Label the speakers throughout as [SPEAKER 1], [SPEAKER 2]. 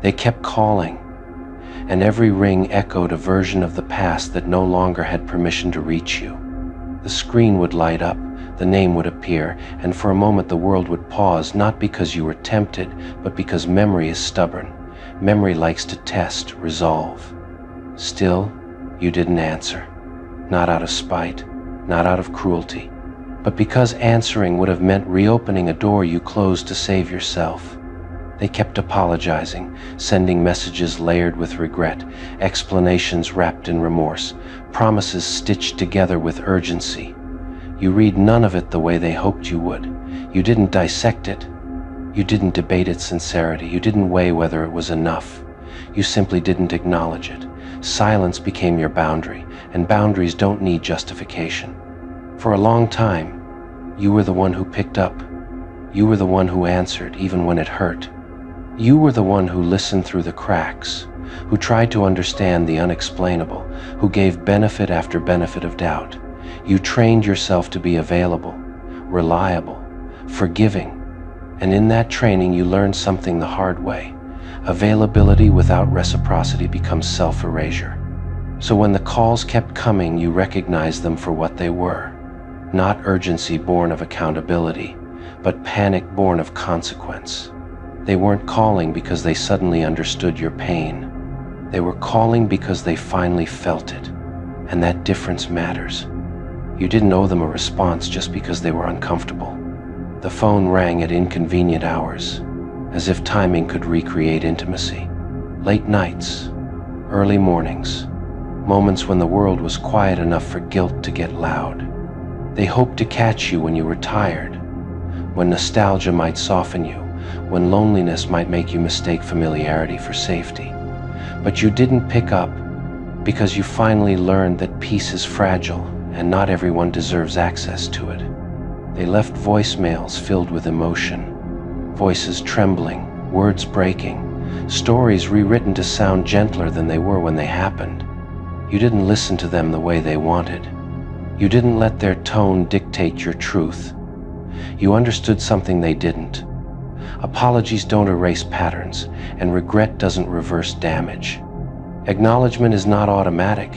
[SPEAKER 1] They kept calling, and every ring echoed a version of the past that no longer had permission to reach you. The screen would light up, the name would appear, and for a moment the world would pause, not because you were tempted, but because memory is stubborn. Memory likes to test, resolve. Still, you didn't answer. Not out of spite, not out of cruelty, but because answering would have meant reopening a door you closed to save yourself. They kept apologizing, sending messages layered with regret, explanations wrapped in remorse, promises stitched together with urgency. You read none of it the way they hoped you would. You didn't dissect it. You didn't debate its sincerity. You didn't weigh whether it was enough. You simply didn't acknowledge it. Silence became your boundary, and boundaries don't need justification. For a long time, you were the one who picked up. You were the one who answered, even when it hurt. You were the one who listened through the cracks, who tried to understand the unexplainable, who gave benefit after benefit of doubt. You trained yourself to be available, reliable, forgiving, and in that training you learned something the hard way. Availability without reciprocity becomes self-erasure. So when the calls kept coming, you recognized them for what they were. Not urgency born of accountability, but panic born of consequence. They weren't calling because they suddenly understood your pain. They were calling because they finally felt it, and that difference matters. You didn't owe them a response just because they were uncomfortable. The phone rang at inconvenient hours, as if timing could recreate intimacy. Late nights, early mornings, moments when the world was quiet enough for guilt to get loud. They hoped to catch you when you were tired, when nostalgia might soften you, when loneliness might make you mistake familiarity for safety. But you didn't pick up because you finally learned that peace is fragile and not everyone deserves access to it. They left voicemails filled with emotion, voices trembling, words breaking, stories rewritten to sound gentler than they were when they happened. You didn't listen to them the way they wanted. You didn't let their tone dictate your truth. You understood something they didn't. Apologies don't erase patterns, and regret doesn't reverse damage. Acknowledgement is not automatic.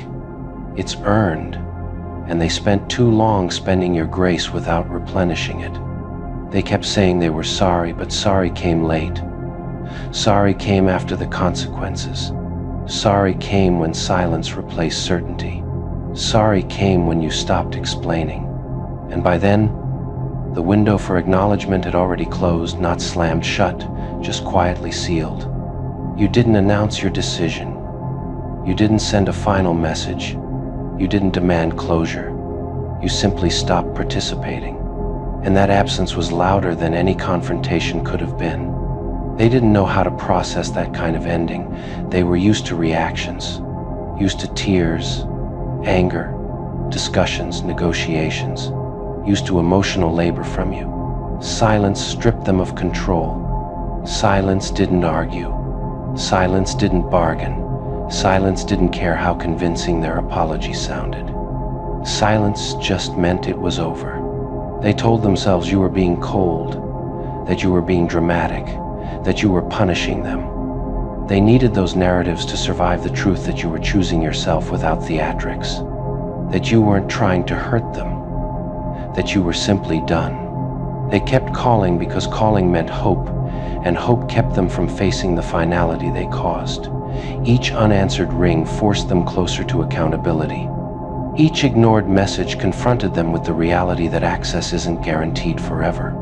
[SPEAKER 1] It's earned, and they spent too long spending your grace without replenishing it. They kept saying they were sorry, but sorry came late. Sorry came after the consequences. Sorry came when silence replaced certainty. Sorry came when you stopped explaining. And by then, the window for acknowledgement had already closed, not slammed shut, just quietly sealed. You didn't announce your decision. You didn't send a final message. You didn't demand closure. You simply stopped participating. And that absence was louder than any confrontation could have been. They didn't know how to process that kind of ending. They were used to reactions, used to tears, anger, discussions, negotiations, used to emotional labor from you. Silence stripped them of control. Silence didn't argue. Silence didn't bargain. Silence didn't care how convincing their apology sounded. Silence just meant it was over. They told themselves you were being cold, that you were being dramatic, that you were punishing them. They needed those narratives to survive the truth that you were choosing yourself without theatrics, that you weren't trying to hurt them, that you were simply done. They kept calling because calling meant hope, and hope kept them from facing the finality they caused. Each unanswered ring forced them closer to accountability. Each ignored message confronted them with the reality that access isn't guaranteed forever.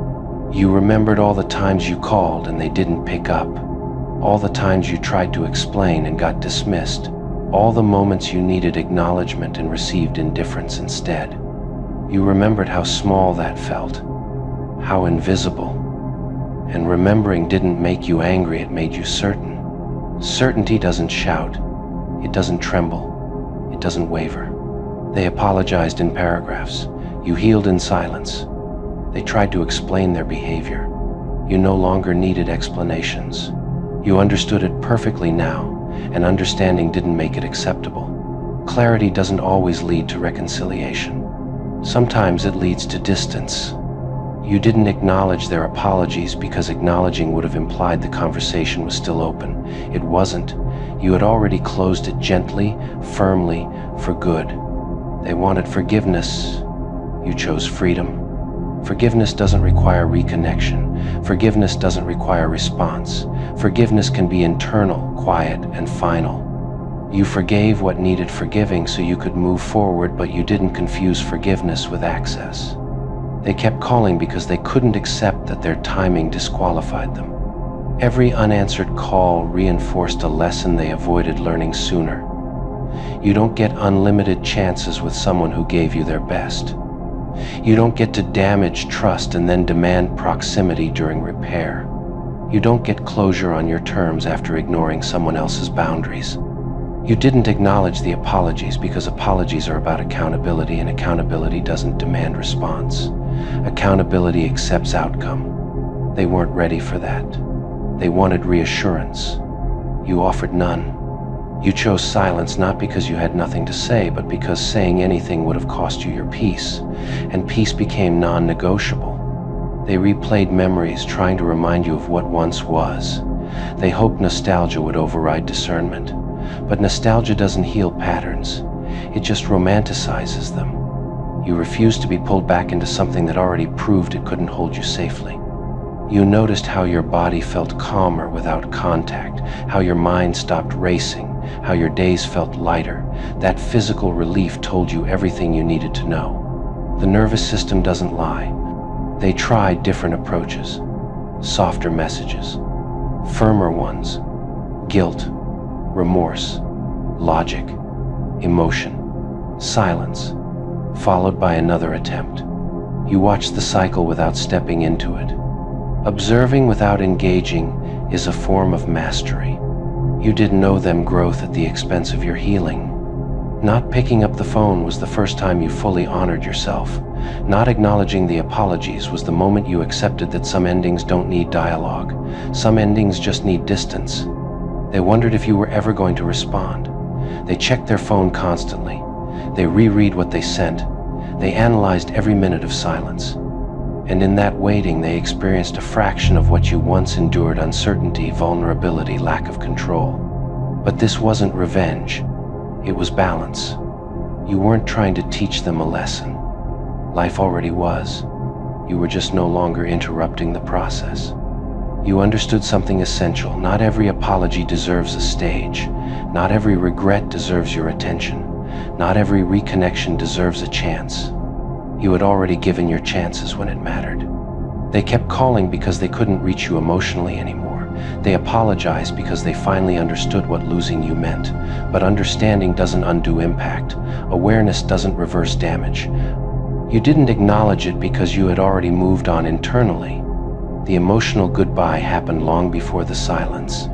[SPEAKER 1] You remembered all the times you called and they didn't pick up, all the times you tried to explain and got dismissed, all the moments you needed acknowledgement and received indifference instead. You remembered how small that felt, how invisible. And remembering didn't make you angry, it made you certain. Certainty doesn't shout, it doesn't tremble, it doesn't waver. They apologized in paragraphs. You healed in silence. They tried to explain their behavior. You no longer needed explanations. You understood it perfectly now, and understanding didn't make it acceptable. Clarity doesn't always lead to reconciliation. Sometimes it leads to distance. You didn't acknowledge their apologies because acknowledging would have implied the conversation was still open. It wasn't. You had already closed it gently, firmly, for good. They wanted forgiveness. You chose freedom. Forgiveness doesn't require reconnection. Forgiveness doesn't require response. Forgiveness can be internal, quiet, and final. You forgave what needed forgiving so you could move forward, but you didn't confuse forgiveness with access. They kept calling because they couldn't accept that their timing disqualified them. Every unanswered call reinforced a lesson they avoided learning sooner. You don't get unlimited chances with someone who gave you their best. You don't get to damage trust and then demand proximity during repair. You don't get closure on your terms after ignoring someone else's boundaries. You didn't acknowledge the apologies because apologies are about accountability, and accountability doesn't demand response. Accountability accepts outcome. They weren't ready for that. They wanted reassurance. You offered none. You chose silence not because you had nothing to say, but because saying anything would have cost you your peace, and peace became non-negotiable. They replayed memories, trying to remind you of what once was. They hoped nostalgia would override discernment, but nostalgia doesn't heal patterns. It just romanticizes them. You refused to be pulled back into something that already proved it couldn't hold you safely. You noticed how your body felt calmer without contact, how your mind stopped racing, how your days felt lighter. That physical relief told you everything you needed to know. The nervous system doesn't lie. They tried different approaches, softer messages, firmer ones, guilt, remorse, logic, emotion, silence, followed by another attempt. You watched the cycle without stepping into it. Observing without engaging is a form of mastery. You didn't know them growth at the expense of your healing. Not picking up the phone was the first time you fully honored yourself. Not acknowledging the apologies was the moment you accepted that some endings don't need dialogue. Some endings just need distance. They wondered if you were ever going to respond. They checked their phone constantly. They reread what they sent. They analyzed every minute of silence. And in that waiting, they experienced a fraction of what you once endured: uncertainty, vulnerability, lack of control. But this wasn't revenge. It was balance. You weren't trying to teach them a lesson. Life already was. You were just no longer interrupting the process. You understood something essential. Not every apology deserves a stage. Not every regret deserves your attention. Not every reconnection deserves a chance. You had already given your chances when it mattered. They kept calling because they couldn't reach you emotionally anymore. They apologized because they finally understood what losing you meant. But understanding doesn't undo impact. Awareness doesn't reverse damage. You didn't acknowledge it because you had already moved on internally. The emotional goodbye happened long before the silence.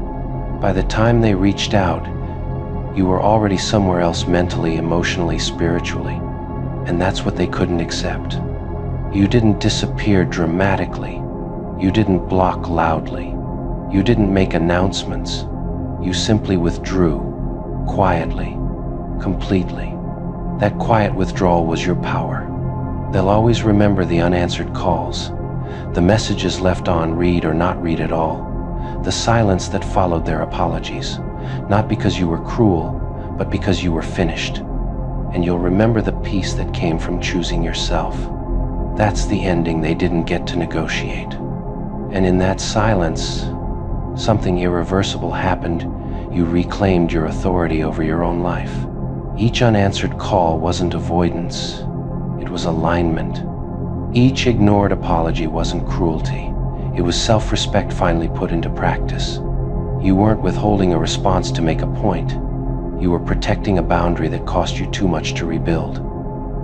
[SPEAKER 1] By the time they reached out, you were already somewhere else mentally, emotionally, spiritually. And that's what they couldn't accept. You didn't disappear dramatically. You didn't block loudly. You didn't make announcements. You simply withdrew, quietly, completely. That quiet withdrawal was your power. They'll always remember the unanswered calls, the messages left on read or not read at all, the silence that followed their apologies, not because you were cruel, but because you were finished. And you'll remember the peace that came from choosing yourself. That's the ending they didn't get to negotiate. And in that silence, something irreversible happened. You reclaimed your authority over your own life. Each unanswered call wasn't avoidance, it was alignment. Each ignored apology wasn't cruelty, it was self-respect finally put into practice. You weren't withholding a response to make a point. You were protecting a boundary that cost you too much to rebuild.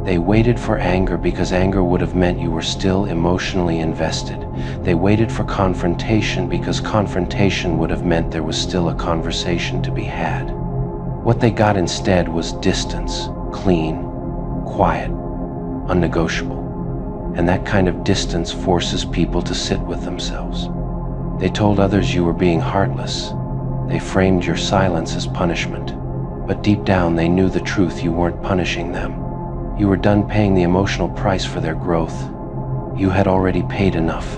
[SPEAKER 1] They waited for anger because anger would have meant you were still emotionally invested. They waited for confrontation because confrontation would have meant there was still a conversation to be had. What they got instead was distance, clean, quiet, unnegotiable. And that kind of distance forces people to sit with themselves. They told others you were being heartless. They framed your silence as punishment. But deep down they knew the truth: you weren't punishing them. You were done paying the emotional price for their growth. You had already paid enough.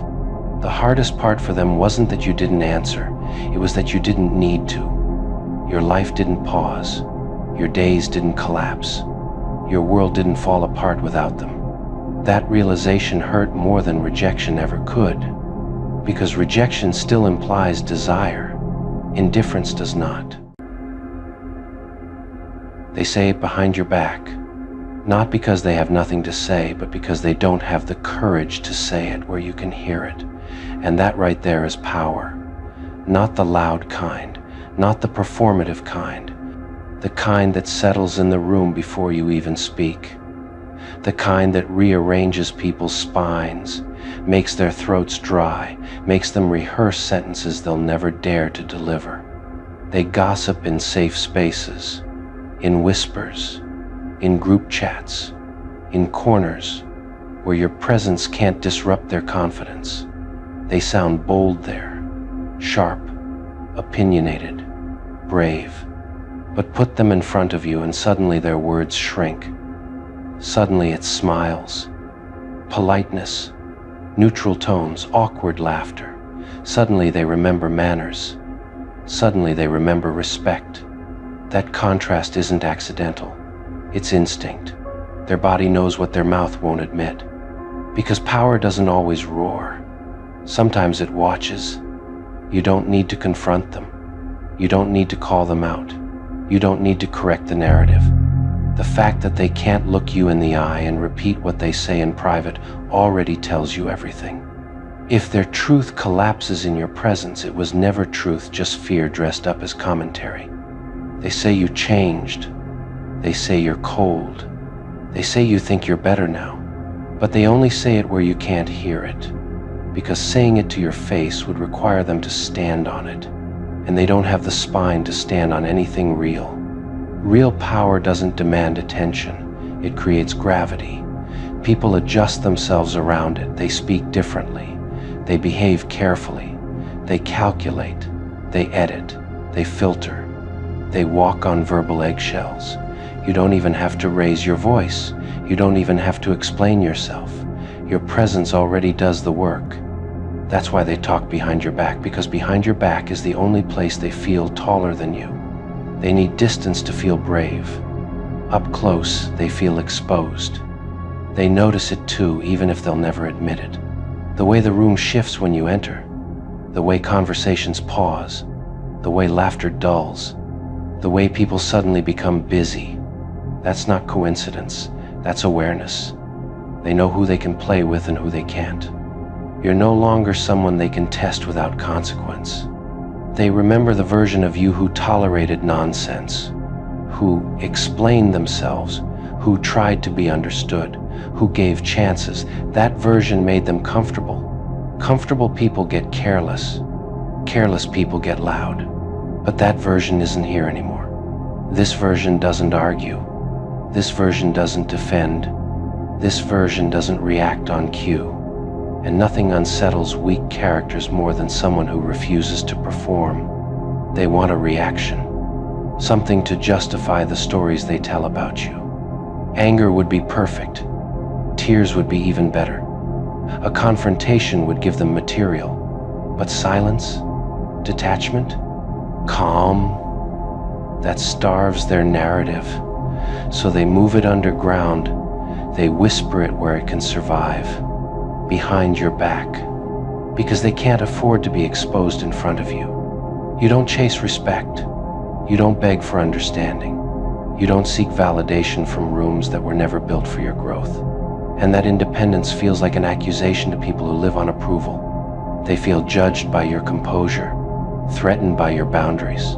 [SPEAKER 1] The hardest part for them wasn't that you didn't answer, it was that you didn't need to. Your life didn't pause. Your days didn't collapse. Your world didn't fall apart without them. That realization hurt more than rejection ever could, because rejection still implies desire. Indifference does not. They say it behind your back, not because they have nothing to say, but because they don't have the courage to say it where you can hear it. And that right there is power. Not the loud kind, not the performative kind, the kind that settles in the room before you even speak, the kind that rearranges people's spines, makes their throats dry, makes them rehearse sentences they'll never dare to deliver. They gossip in safe spaces, in whispers, in group chats, in corners where your presence can't disrupt their confidence. They sound bold there, sharp, opinionated, brave, but put them in front of you and suddenly their words shrink. Suddenly it's smiles, politeness, neutral tones, awkward laughter. Suddenly they remember manners. Suddenly they remember respect. That contrast isn't accidental. It's instinct. Their body knows what their mouth won't admit. Because power doesn't always roar. Sometimes it watches. You don't need to confront them. You don't need to call them out. You don't need to correct the narrative. The fact that they can't look you in the eye and repeat what they say in private already tells you everything. If their truth collapses in your presence, it was never truth, just fear dressed up as commentary. They say you changed. They say you're cold. They say you think you're better now. But they only say it where you can't hear it, because saying it to your face would require them to stand on it, and they don't have the spine to stand on anything real. Real power doesn't demand attention, it creates gravity. People adjust themselves around it, they speak differently, they behave carefully, they calculate, they edit, they filter, they walk on verbal eggshells. You don't even have to raise your voice, you don't even have to explain yourself. Your presence already does the work. That's why they talk behind your back, because behind your back is the only place they feel taller than you. They need distance to feel brave. Up close, they feel exposed. They notice it too, even if they'll never admit it. The way the room shifts when you enter, the way conversations pause, the way laughter dulls, the way people suddenly become busy. That's not coincidence, that's awareness. They know who they can play with and who they can't. You're no longer someone they can test without consequence. They remember the version of you who tolerated nonsense, who explained themselves, who tried to be understood, who gave chances. That version made them comfortable. Comfortable people get careless. Careless people get loud. But that version isn't here anymore. This version doesn't argue. This version doesn't defend. This version doesn't react on cue. And nothing unsettles weak characters more than someone who refuses to perform. They want a reaction, something to justify the stories they tell about you. Anger would be perfect. Tears would be even better. A confrontation would give them material. But silence, detachment, calm, that starves their narrative. So they move it underground. They whisper it where it can survive. Behind your back, because they can't afford to be exposed in front of you. You don't chase respect. You don't beg for understanding. You don't seek validation from rooms that were never built for your growth. And that independence feels like an accusation to people who live on approval. They feel judged by your composure, threatened by your boundaries,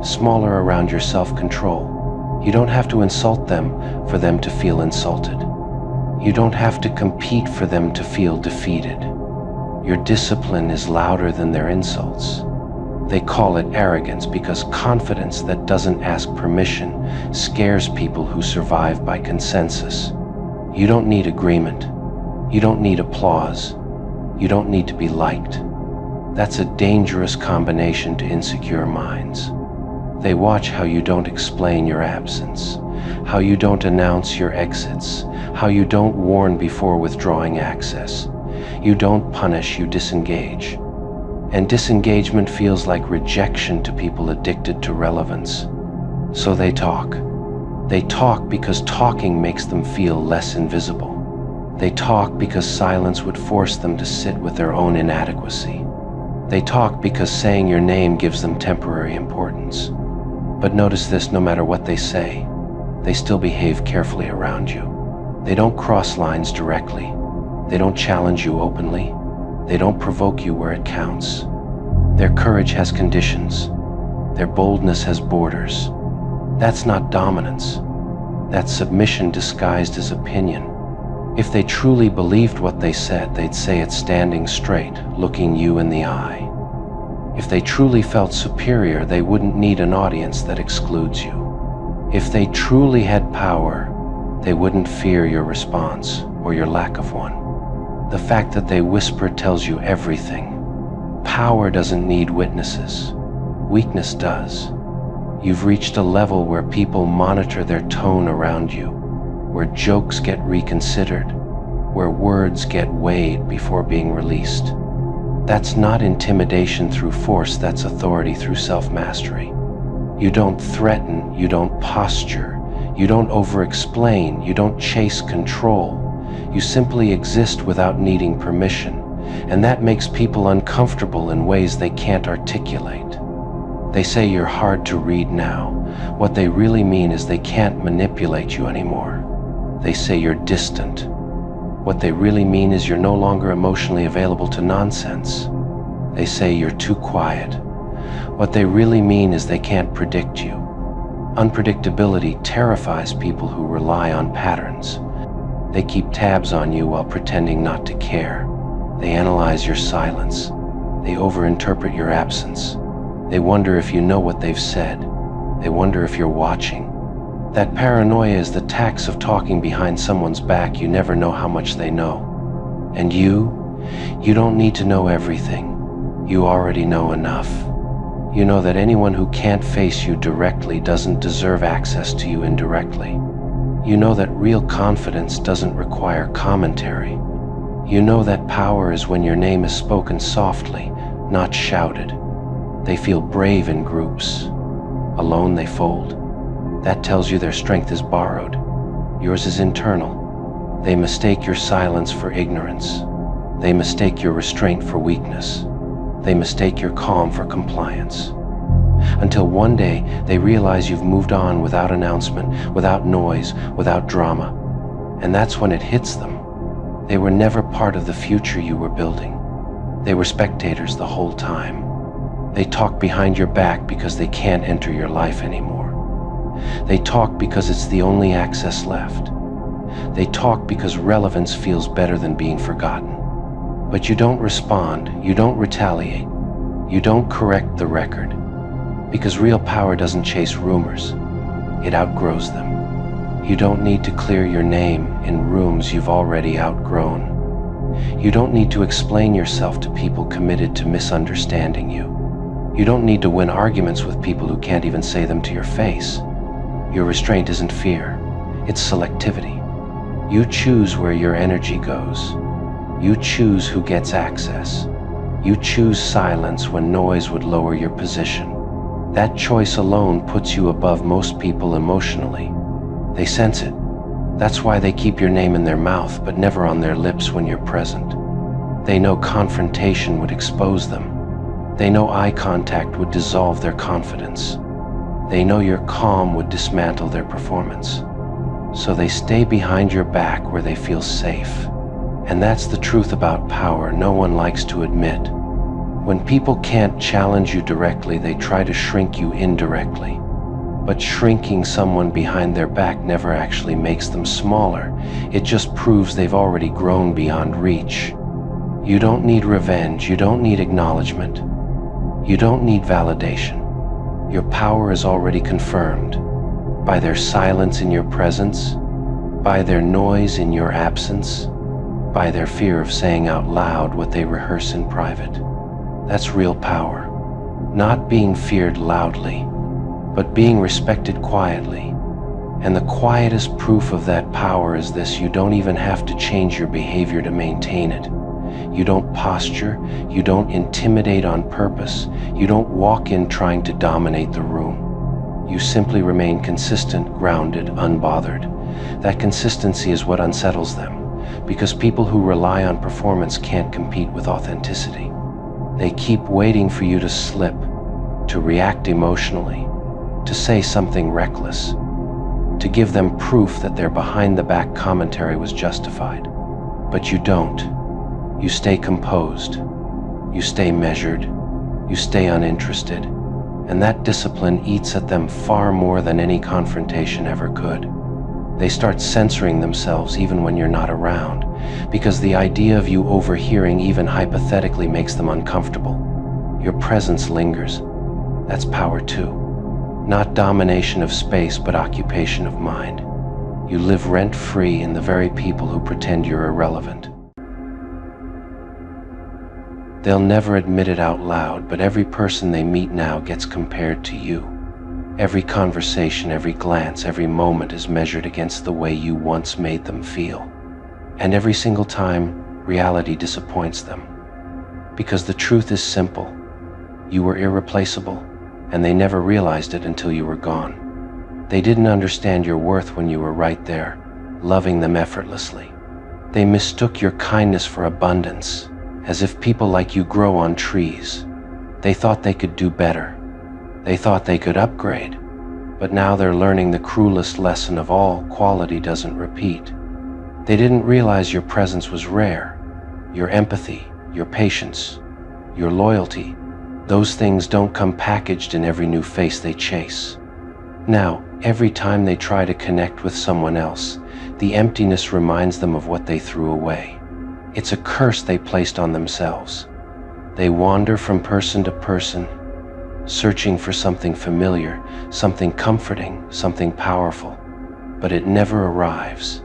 [SPEAKER 1] smaller around your self-control. You don't have to insult them for them to feel insulted. You don't have to compete for them to feel defeated. Your discipline is louder than their insults. They call it arrogance because confidence that doesn't ask permission scares people who survive by consensus. You don't need agreement. You don't need applause. You don't need to be liked. That's a dangerous combination to insecure minds. They watch how you don't explain your absence, how you don't announce your exits, how you don't warn before withdrawing access. You don't punish, you disengage. And disengagement feels like rejection to people addicted to relevance. So they talk. They talk because talking makes them feel less invisible. They talk because silence would force them to sit with their own inadequacy. They talk because saying your name gives them temporary importance. But notice this, no matter what they say, they still behave carefully around you. They don't cross lines directly. They don't challenge you openly. They don't provoke you where it counts. Their courage has conditions. Their boldness has borders. That's not dominance. That's submission disguised as opinion. If they truly believed what they said, they'd say it standing straight, looking you in the eye. If they truly felt superior, they wouldn't need an audience that excludes you. If they truly had power, they wouldn't fear your response or your lack of one. The fact that they whisper tells you everything. Power doesn't need witnesses. Weakness does. You've reached a level where people monitor their tone around you, where jokes get reconsidered, where words get weighed before being released. That's not intimidation through force, that's authority through self-mastery. You don't threaten, you don't posture, you don't over-explain, you don't chase control. You simply exist without needing permission, and that makes people uncomfortable in ways they can't articulate. They say you're hard to read now. What they really mean is they can't manipulate you anymore. They say you're distant. What they really mean is you're no longer emotionally available to nonsense. They say you're too quiet. What they really mean is they can't predict you. Unpredictability terrifies people who rely on patterns. They keep tabs on you while pretending not to care. They analyze your silence. They overinterpret your absence. They wonder if you know what they've said. They wonder if you're watching. That paranoia is the tax of talking behind someone's back. You never know how much they know. And you don't need to know everything. You already know enough. You know that anyone who can't face you directly doesn't deserve access to you indirectly. You know that real confidence doesn't require commentary. You know that power is when your name is spoken softly, not shouted. They feel brave in groups. Alone they fold. That tells you their strength is borrowed. Yours is internal. They mistake your silence for ignorance. They mistake your restraint for weakness. They mistake your calm for compliance. Until one day they realize you've moved on without announcement, without noise, without drama. And that's when it hits them. They were never part of the future you were building. They were spectators the whole time. They talk behind your back because they can't enter your life anymore. They talk because it's the only access left. They talk because relevance feels better than being forgotten. But you don't respond, you don't retaliate, you don't correct the record. Because real power doesn't chase rumors, it outgrows them. You don't need to clear your name in rooms you've already outgrown. You don't need to explain yourself to people committed to misunderstanding you. You don't need to win arguments with people who can't even say them to your face. Your restraint isn't fear, it's selectivity. You choose where your energy goes. You choose who gets access. You choose silence when noise would lower your position. That choice alone puts you above most people emotionally. They sense it. That's why they keep your name in their mouth but never on their lips when you're present. They know confrontation would expose them. They know eye contact would dissolve their confidence. They know your calm would dismantle their performance. So they stay behind your back where they feel safe. And that's the truth about power no one likes to admit. When people can't challenge you directly, they try to shrink you indirectly. But shrinking someone behind their back never actually makes them smaller. It just proves they've already grown beyond reach. You don't need revenge. You don't need acknowledgement. You don't need validation. Your power is already confirmed by their silence in your presence, by their noise in your absence, by their fear of saying out loud what they rehearse in private. That's real power. Not being feared loudly, but being respected quietly. And the quietest proof of that power is this: you don't even have to change your behavior to maintain it. You don't posture, you don't intimidate on purpose, you don't walk in trying to dominate the room. You simply remain consistent, grounded, unbothered. That consistency is what unsettles them, because people who rely on performance can't compete with authenticity. They keep waiting for you to slip, to react emotionally, to say something reckless, to give them proof that their behind-the-back commentary was justified. But you don't. You stay composed. You stay measured. You stay uninterested. And that discipline eats at them far more than any confrontation ever could. They start censoring themselves even when you're not around, because the idea of you overhearing even hypothetically makes them uncomfortable. Your presence lingers. That's power too. Not domination of space, but occupation of mind. You live rent-free in the very people who pretend you're irrelevant. They'll never admit it out loud, but every person they meet now gets compared to you. Every conversation, every glance, every moment is measured against the way you once made them feel. And every single time, reality disappoints them. Because the truth is simple. You were irreplaceable, and they never realized it until you were gone. They didn't understand your worth when you were right there, loving them effortlessly. They mistook your kindness for abundance, as if people like you grow on trees. They thought they could do better. They thought they could upgrade, but now they're learning the cruelest lesson of all: quality doesn't repeat. They didn't realize your presence was rare. Your empathy, your patience, your loyalty, those things don't come packaged in every new face they chase. Now, every time they try to connect with someone else, the emptiness reminds them of what they threw away. It's a curse they placed on themselves. They wander from person to person, searching for something familiar, something comforting, something powerful, but it never arrives.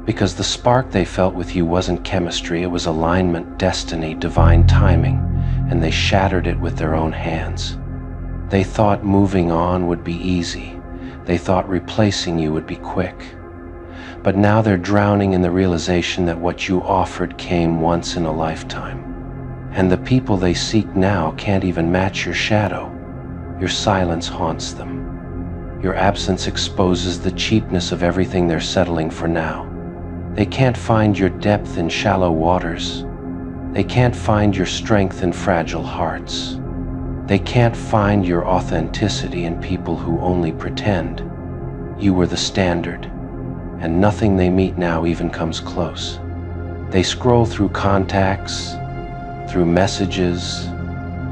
[SPEAKER 1] Because the spark they felt with you wasn't chemistry, it was alignment, destiny, divine timing, and they shattered it with their own hands. They thought moving on would be easy. They thought replacing you would be quick. But now they're drowning in the realization that what you offered came once in a lifetime. And the people they seek now can't even match your shadow. Your silence haunts them. Your absence exposes the cheapness of everything they're settling for now. They can't find your depth in shallow waters. They can't find your strength in fragile hearts. They can't find your authenticity in people who only pretend. You were the standard, and nothing they meet now even comes close. They scroll through contacts, through messages,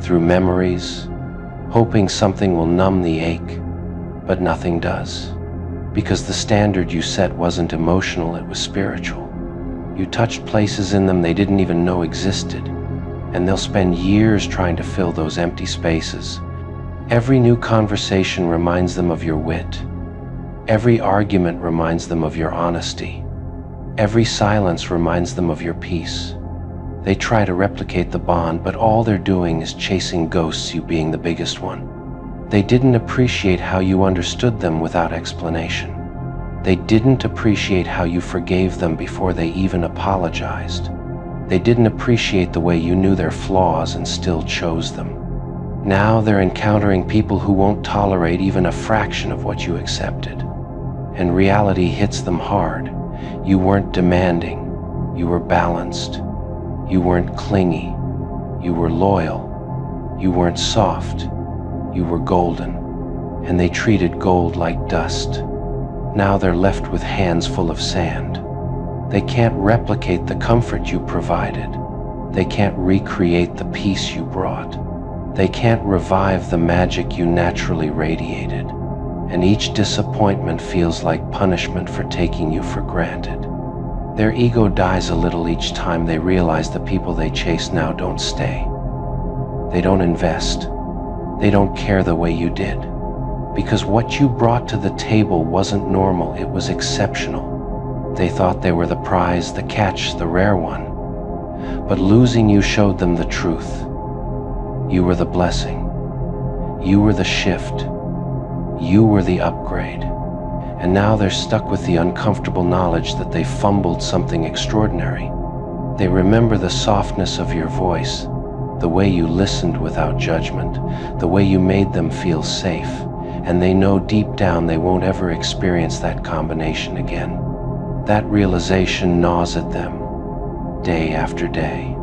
[SPEAKER 1] through memories, hoping something will numb the ache, but nothing does. Because the standard you set wasn't emotional, it was spiritual. You touched places in them they didn't even know existed, and they'll spend years trying to fill those empty spaces. Every new conversation reminds them of your wit. Every argument reminds them of your honesty. Every silence reminds them of your peace. They try to replicate the bond, but all they're doing is chasing ghosts, you being the biggest one. They didn't appreciate how you understood them without explanation. They didn't appreciate how you forgave them before they even apologized. They didn't appreciate the way you knew their flaws and still chose them. Now they're encountering people who won't tolerate even a fraction of what you accepted. And reality hits them hard. You weren't demanding. You were balanced. You weren't clingy. You were loyal. You weren't soft. You were golden. And they treated gold like dust. Now they're left with hands full of sand. They can't replicate the comfort you provided. They can't recreate the peace you brought. They can't revive the magic you naturally radiated. And each disappointment feels like punishment for taking you for granted. Their ego dies a little each time they realize the people they chase now don't stay. They don't invest. They don't care the way you did. Because what you brought to the table wasn't normal, it was exceptional. They thought they were the prize, the catch, the rare one. But losing you showed them the truth. You were the blessing. You were the shift. You were the upgrade. And now they're stuck with the uncomfortable knowledge that they fumbled something extraordinary. They remember the softness of your voice, the way you listened without judgment, the way you made them feel safe, and they know deep down they won't ever experience that combination again. That realization gnaws at them, day after day.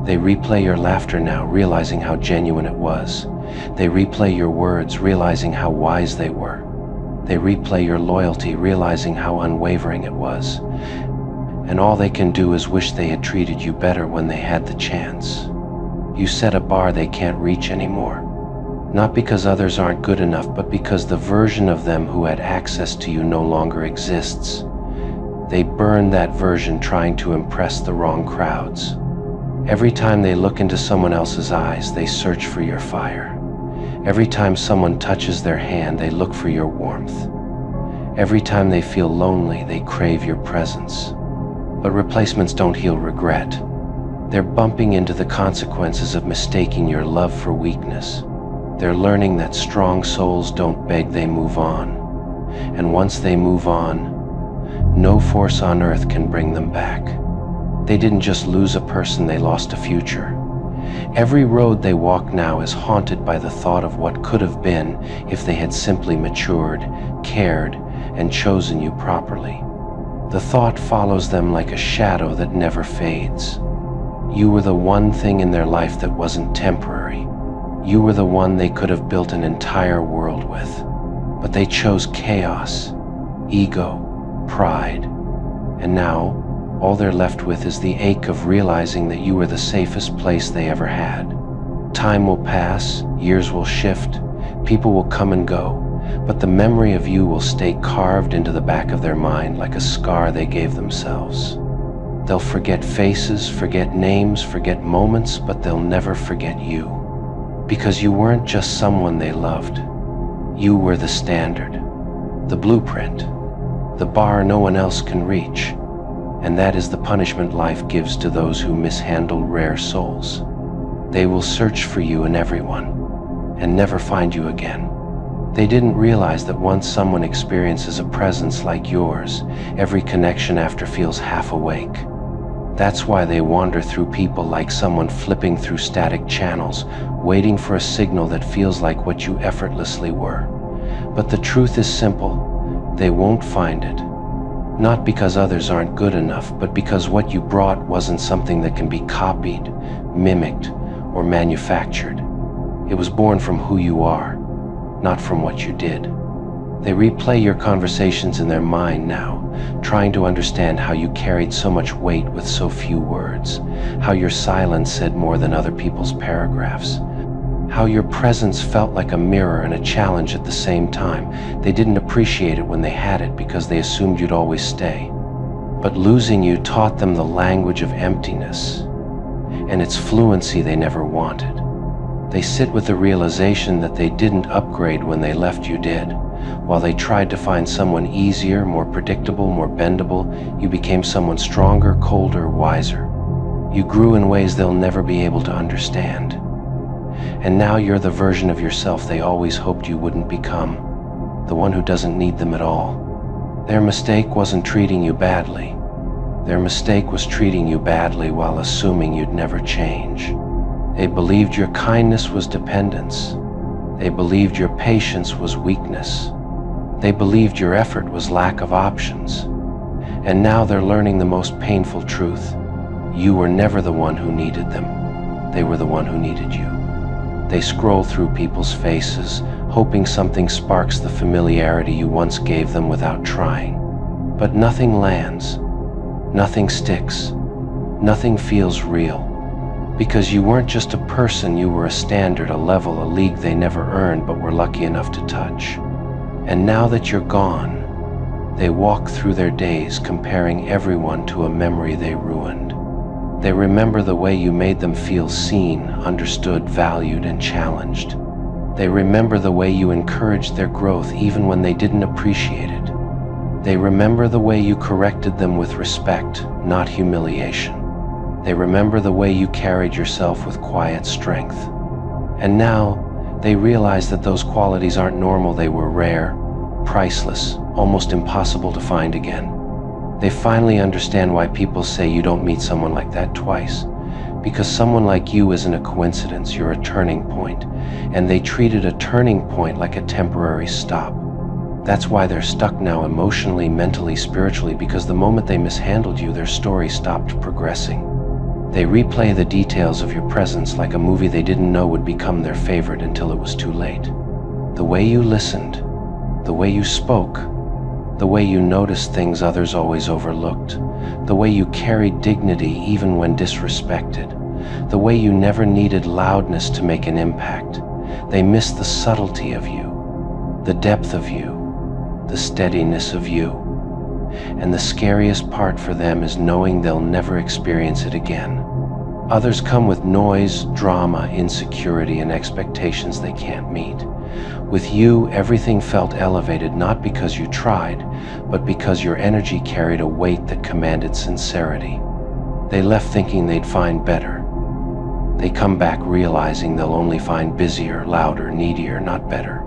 [SPEAKER 1] They replay your laughter now, realizing how genuine it was. They replay your words, realizing how wise they were. They replay your loyalty, realizing how unwavering it was. And all they can do is wish they had treated you better when they had the chance. You set a bar they can't reach anymore. Not because others aren't good enough, but because the version of them who had access to you no longer exists. They burn that version trying to impress the wrong crowds. Every time they look into someone else's eyes, they search for your fire. Every time someone touches their hand, they look for your warmth. Every time they feel lonely, they crave your presence. But replacements don't heal regret. They're bumping into the consequences of mistaking your love for weakness. They're learning that strong souls don't beg, they move on. And once they move on, no force on earth can bring them back. They didn't just lose a person, they lost a future. Every road they walk now is haunted by the thought of what could have been if they had simply matured, cared, and chosen you properly. The thought follows them like a shadow that never fades. You were the one thing in their life that wasn't temporary. You were the one they could have built an entire world with. But they chose chaos, ego, pride. And now, all they're left with is the ache of realizing that you were the safest place they ever had. Time will pass, years will shift, people will come and go, but the memory of you will stay carved into the back of their mind like a scar they gave themselves. They'll forget faces, forget names, forget moments, but they'll never forget you. Because you weren't just someone they loved. You were the standard, the blueprint, the bar no one else can reach. And that is the punishment life gives to those who mishandle rare souls. They will search for you in everyone, and never find you again. They didn't realize that once someone experiences a presence like yours, every connection after feels half awake. That's why they wander through people like someone flipping through static channels, waiting for a signal that feels like what you effortlessly were. But the truth is simple, they won't find it. Not because others aren't good enough, but because what you brought wasn't something that can be copied, mimicked, or manufactured. It was born from who you are, not from what you did. They replay your conversations in their mind now, trying to understand how you carried so much weight with so few words, how your silence said more than other people's paragraphs, how your presence felt like a mirror and a challenge at the same time. They didn't appreciate it when they had it because they assumed you'd always stay. But losing you taught them the language of emptiness, and its fluency they never wanted. They sit with the realization that they didn't upgrade when they left, you did. While they tried to find someone easier, more predictable, more bendable, you became someone stronger, colder, wiser. You grew in ways they'll never be able to understand. And now you're the version of yourself they always hoped you wouldn't become, the one who doesn't need them at all. Their mistake wasn't treating you badly. Their mistake was treating you badly while assuming you'd never change. They believed your kindness was dependence. They believed your patience was weakness. They believed your effort was lack of options. And now they're learning the most painful truth. You were never the one who needed them. They were the one who needed you. They scroll through people's faces, hoping something sparks the familiarity you once gave them without trying. But nothing lands. Nothing sticks. Nothing feels real. Because you weren't just a person, you were a standard, a level, a league they never earned but were lucky enough to touch. And now that you're gone, they walk through their days comparing everyone to a memory they ruined. They remember the way you made them feel seen, understood, valued, and challenged. They remember the way you encouraged their growth even when they didn't appreciate it. They remember the way you corrected them with respect, not humiliation. They remember the way you carried yourself with quiet strength. And now, they realize that those qualities aren't normal, they were rare, priceless, almost impossible to find again. They finally understand why people say you don't meet someone like that twice. Because someone like you isn't a coincidence, you're a turning point. And they treated a turning point like a temporary stop. That's why they're stuck now emotionally, mentally, spiritually, because the moment they mishandled you, their story stopped progressing. They replay the details of your presence like a movie they didn't know would become their favorite until it was too late. The way you listened, the way you spoke, the way you noticed things others always overlooked, the way you carried dignity even when disrespected, the way you never needed loudness to make an impact. They missed the subtlety of you, the depth of you, the steadiness of you. And the scariest part for them is knowing they'll never experience it again. Others come with noise, drama, insecurity, and expectations they can't meet. With you, everything felt elevated not because you tried, but because your energy carried a weight that commanded sincerity. They left thinking they'd find better. They come back realizing they'll only find busier, louder, needier, not better.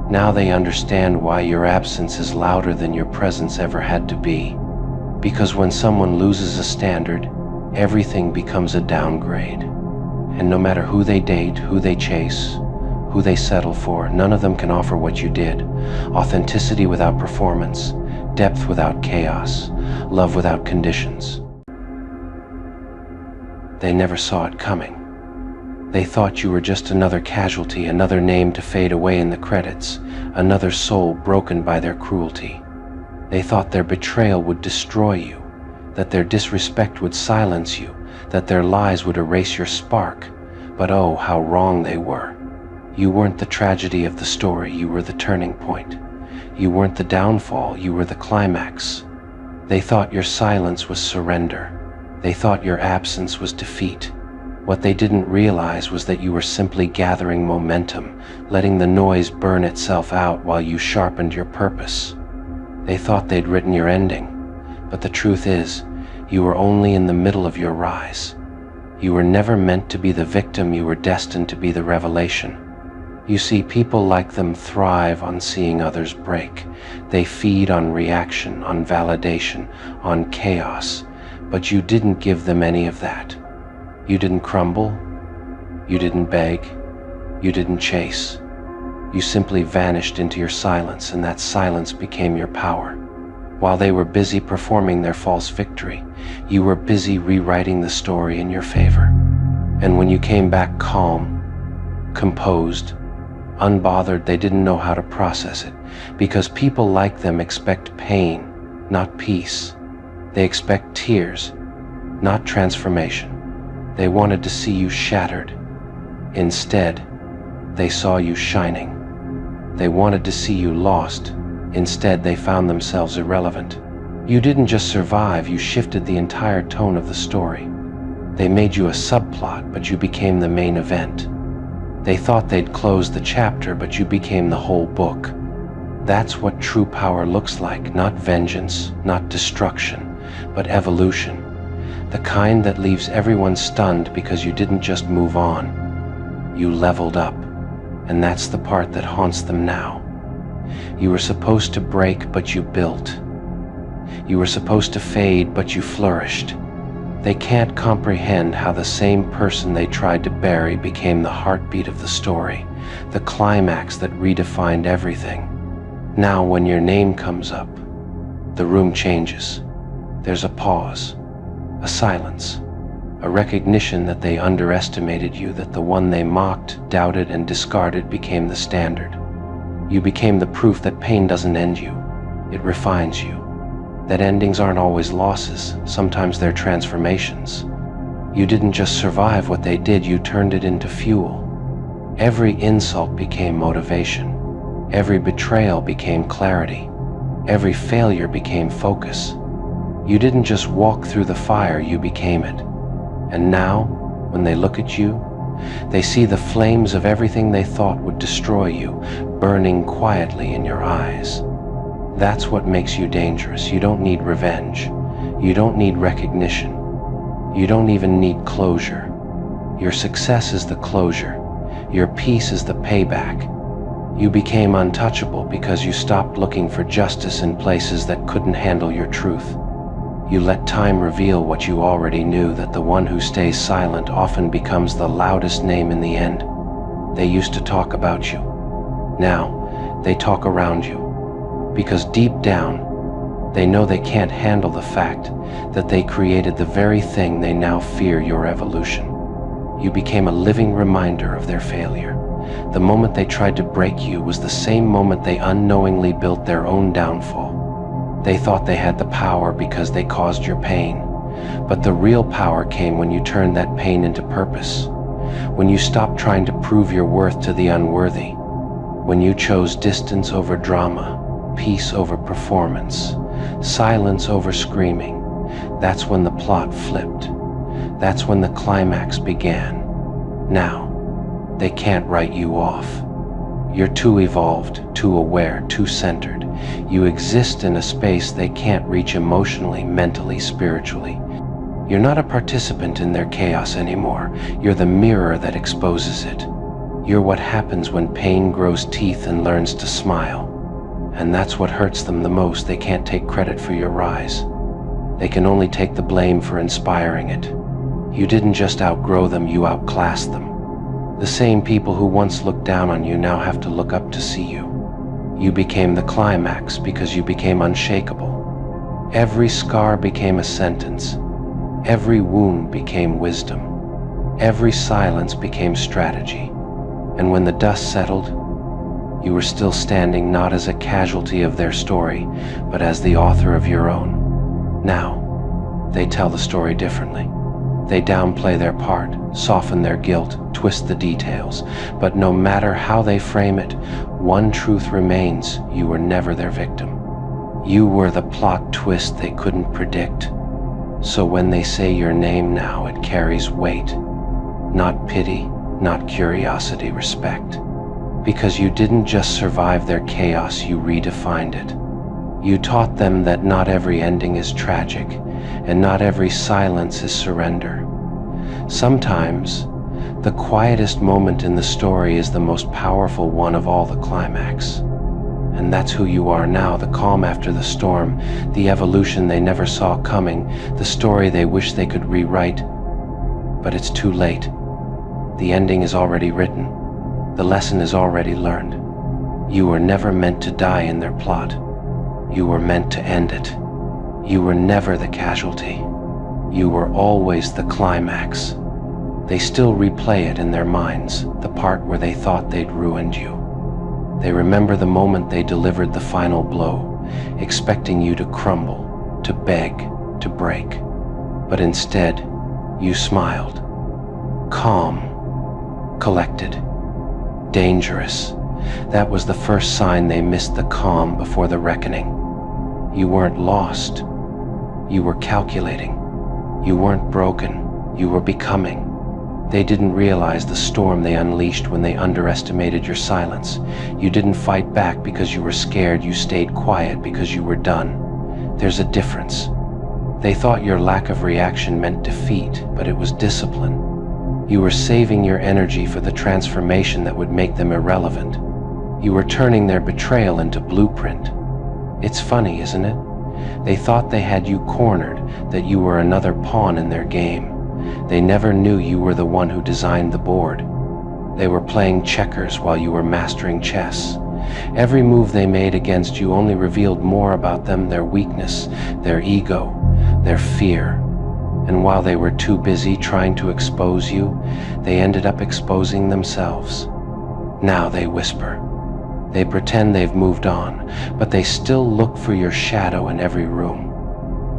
[SPEAKER 1] Now they understand why your absence is louder than your presence ever had to be. Because when someone loses a standard, everything becomes a downgrade. And no matter who they date, who they chase, who they settle for, none of them can offer what you did. Authenticity without performance, depth without chaos, love without conditions. They never saw it coming. They thought you were just another casualty, another name to fade away in the credits, another soul broken by their cruelty. They thought their betrayal would destroy you, that their disrespect would silence you, that their lies would erase your spark. But oh, how wrong they were. You weren't the tragedy of the story, you were the turning point. You weren't the downfall, you were the climax. They thought your silence was surrender. They thought your absence was defeat. What they didn't realize was that you were simply gathering momentum, letting the noise burn itself out while you sharpened your purpose. They thought they'd written your ending, but the truth is, you were only in the middle of your rise. You were never meant to be the victim, you were destined to be the revelation. You see, people like them thrive on seeing others break. They feed on reaction, on validation, on chaos, but you didn't give them any of that. You didn't crumble, you didn't beg, you didn't chase. You simply vanished into your silence, and that silence became your power. While they were busy performing their false victory, you were busy rewriting the story in your favor. And when you came back calm, composed, unbothered, they didn't know how to process it, because people like them expect pain, not peace. They expect tears, not transformation. They wanted to see you shattered. Instead, they saw you shining. They wanted to see you lost. Instead, they found themselves irrelevant. You didn't just survive, you shifted the entire tone of the story. They made you a subplot, but you became the main event. They thought they'd close the chapter, but you became the whole book. That's what true power looks like, not vengeance, not destruction, but evolution. The kind that leaves everyone stunned because you didn't just move on. You leveled up, and that's the part that haunts them now. You were supposed to break, but you built. You were supposed to fade, but you flourished. They can't comprehend how the same person they tried to bury became the heartbeat of the story, the climax that redefined everything. Now, when your name comes up, the room changes. There's a pause, a silence, a recognition that they underestimated you, that the one they mocked, doubted, and discarded became the standard. You became the proof that pain doesn't end you, it refines you. That endings aren't always losses, sometimes they're transformations. You didn't just survive what they did, you turned it into fuel. Every insult became motivation. Every betrayal became clarity. Every failure became focus. You didn't just walk through the fire, you became it. And now, when they look at you, they see the flames of everything they thought would destroy you, burning quietly in your eyes. That's what makes you dangerous. You don't need revenge. You don't need recognition. You don't even need closure. Your success is the closure. Your peace is the payback. You became untouchable because you stopped looking for justice in places that couldn't handle your truth. You let time reveal what you already knew, that the one who stays silent often becomes the loudest name in the end. They used to talk about you. Now, they talk around you. Because deep down, they know they can't handle the fact that they created the very thing they now fear, your evolution. You became a living reminder of their failure. The moment they tried to break you was the same moment they unknowingly built their own downfall. They thought they had the power because they caused your pain. But the real power came when you turned that pain into purpose. When you stopped trying to prove your worth to the unworthy. When you chose distance over drama, peace over performance, silence over screaming. That's when the plot flipped. That's when the climax began. Now, they can't write you off. You're too evolved, too aware, too centered. You exist in a space they can't reach emotionally, mentally, spiritually. You're not a participant in their chaos anymore. You're the mirror that exposes it. You're what happens when pain grows teeth and learns to smile. And that's what hurts them the most. They can't take credit for your rise. They can only take the blame for inspiring it. You didn't just outgrow them, you outclassed them. The same people who once looked down on you now have to look up to see you. You became the climax because you became unshakable. Every scar became a sentence. Every wound became wisdom. Every silence became strategy. And when the dust settled, you were still standing, not as a casualty of their story, but as the author of your own. Now, they tell the story differently. They downplay their part, soften their guilt, twist the details. But no matter how they frame it, one truth remains: you were never their victim. You were the plot twist they couldn't predict. So when they say your name now, it carries weight. Not pity, not curiosity, respect. Because you didn't just survive their chaos, you redefined it. You taught them that not every ending is tragic, and not every silence is surrender. Sometimes, the quietest moment in the story is the most powerful one of all, the climax. And that's who you are now, the calm after the storm, the evolution they never saw coming, the story they wish they could rewrite. But it's too late. The ending is already written. The lesson is already learned. You were never meant to die in their plot. You were meant to end it. You were never the casualty. You were always the climax. They still replay it in their minds, the part where they thought they'd ruined you. They remember the moment they delivered the final blow, expecting you to crumble, to beg, to break. But instead, you smiled. Calm, collected, dangerous. That was the first sign they missed the calm before the reckoning. You weren't lost. You were calculating. You weren't broken. You were becoming. They didn't realize the storm they unleashed when they underestimated your silence. You didn't fight back because you were scared. You stayed quiet because you were done. There's a difference. They thought your lack of reaction meant defeat, but it was discipline. You were saving your energy for the transformation that would make them irrelevant. You were turning their betrayal into blueprint. It's funny, isn't it? They thought they had you cornered, that you were another pawn in their game. They never knew you were the one who designed the board. They were playing checkers while you were mastering chess. Every move they made against you only revealed more about them, their weakness, their ego, their fear. And while they were too busy trying to expose you, they ended up exposing themselves. Now they whisper. They pretend they've moved on, but they still look for your shadow in every room.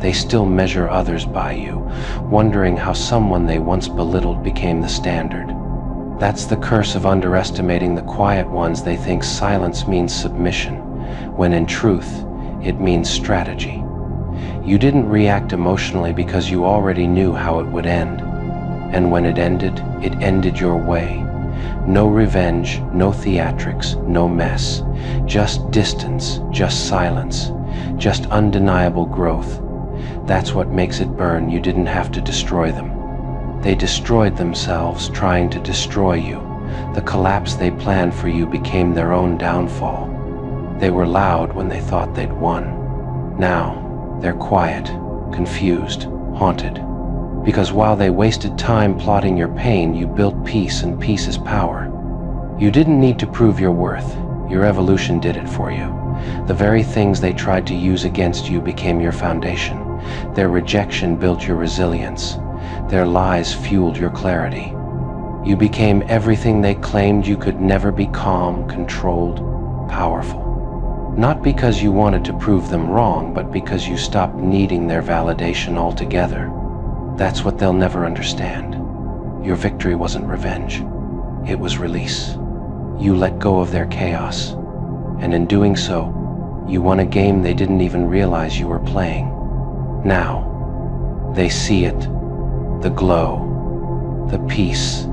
[SPEAKER 1] They still measure others by you, wondering how someone they once belittled became the standard. That's the curse of underestimating the quiet ones. They think silence means submission, when in truth, it means strategy. You didn't react emotionally because you already knew how it would end. And when it ended your way. No revenge, no theatrics, no mess. Just distance, just silence, just undeniable growth. That's what makes it burn. You didn't have to destroy them. They destroyed themselves trying to destroy you. The collapse they planned for you became their own downfall. They were loud when they thought they'd won. Now, they're quiet, confused, haunted. Because while they wasted time plotting your pain, you built peace, and peace is power. You didn't need to prove your worth. Your evolution did it for you. The very things they tried to use against you became your foundation. Their rejection built your resilience. Their lies fueled your clarity. You became everything they claimed you could never be: calm, controlled, powerful. Not because you wanted to prove them wrong, but because you stopped needing their validation altogether. That's what they'll never understand. Your victory wasn't revenge. It was release. You let go of their chaos. And in doing so, you won a game they didn't even realize you were playing. Now, they see it. The glow, the peace,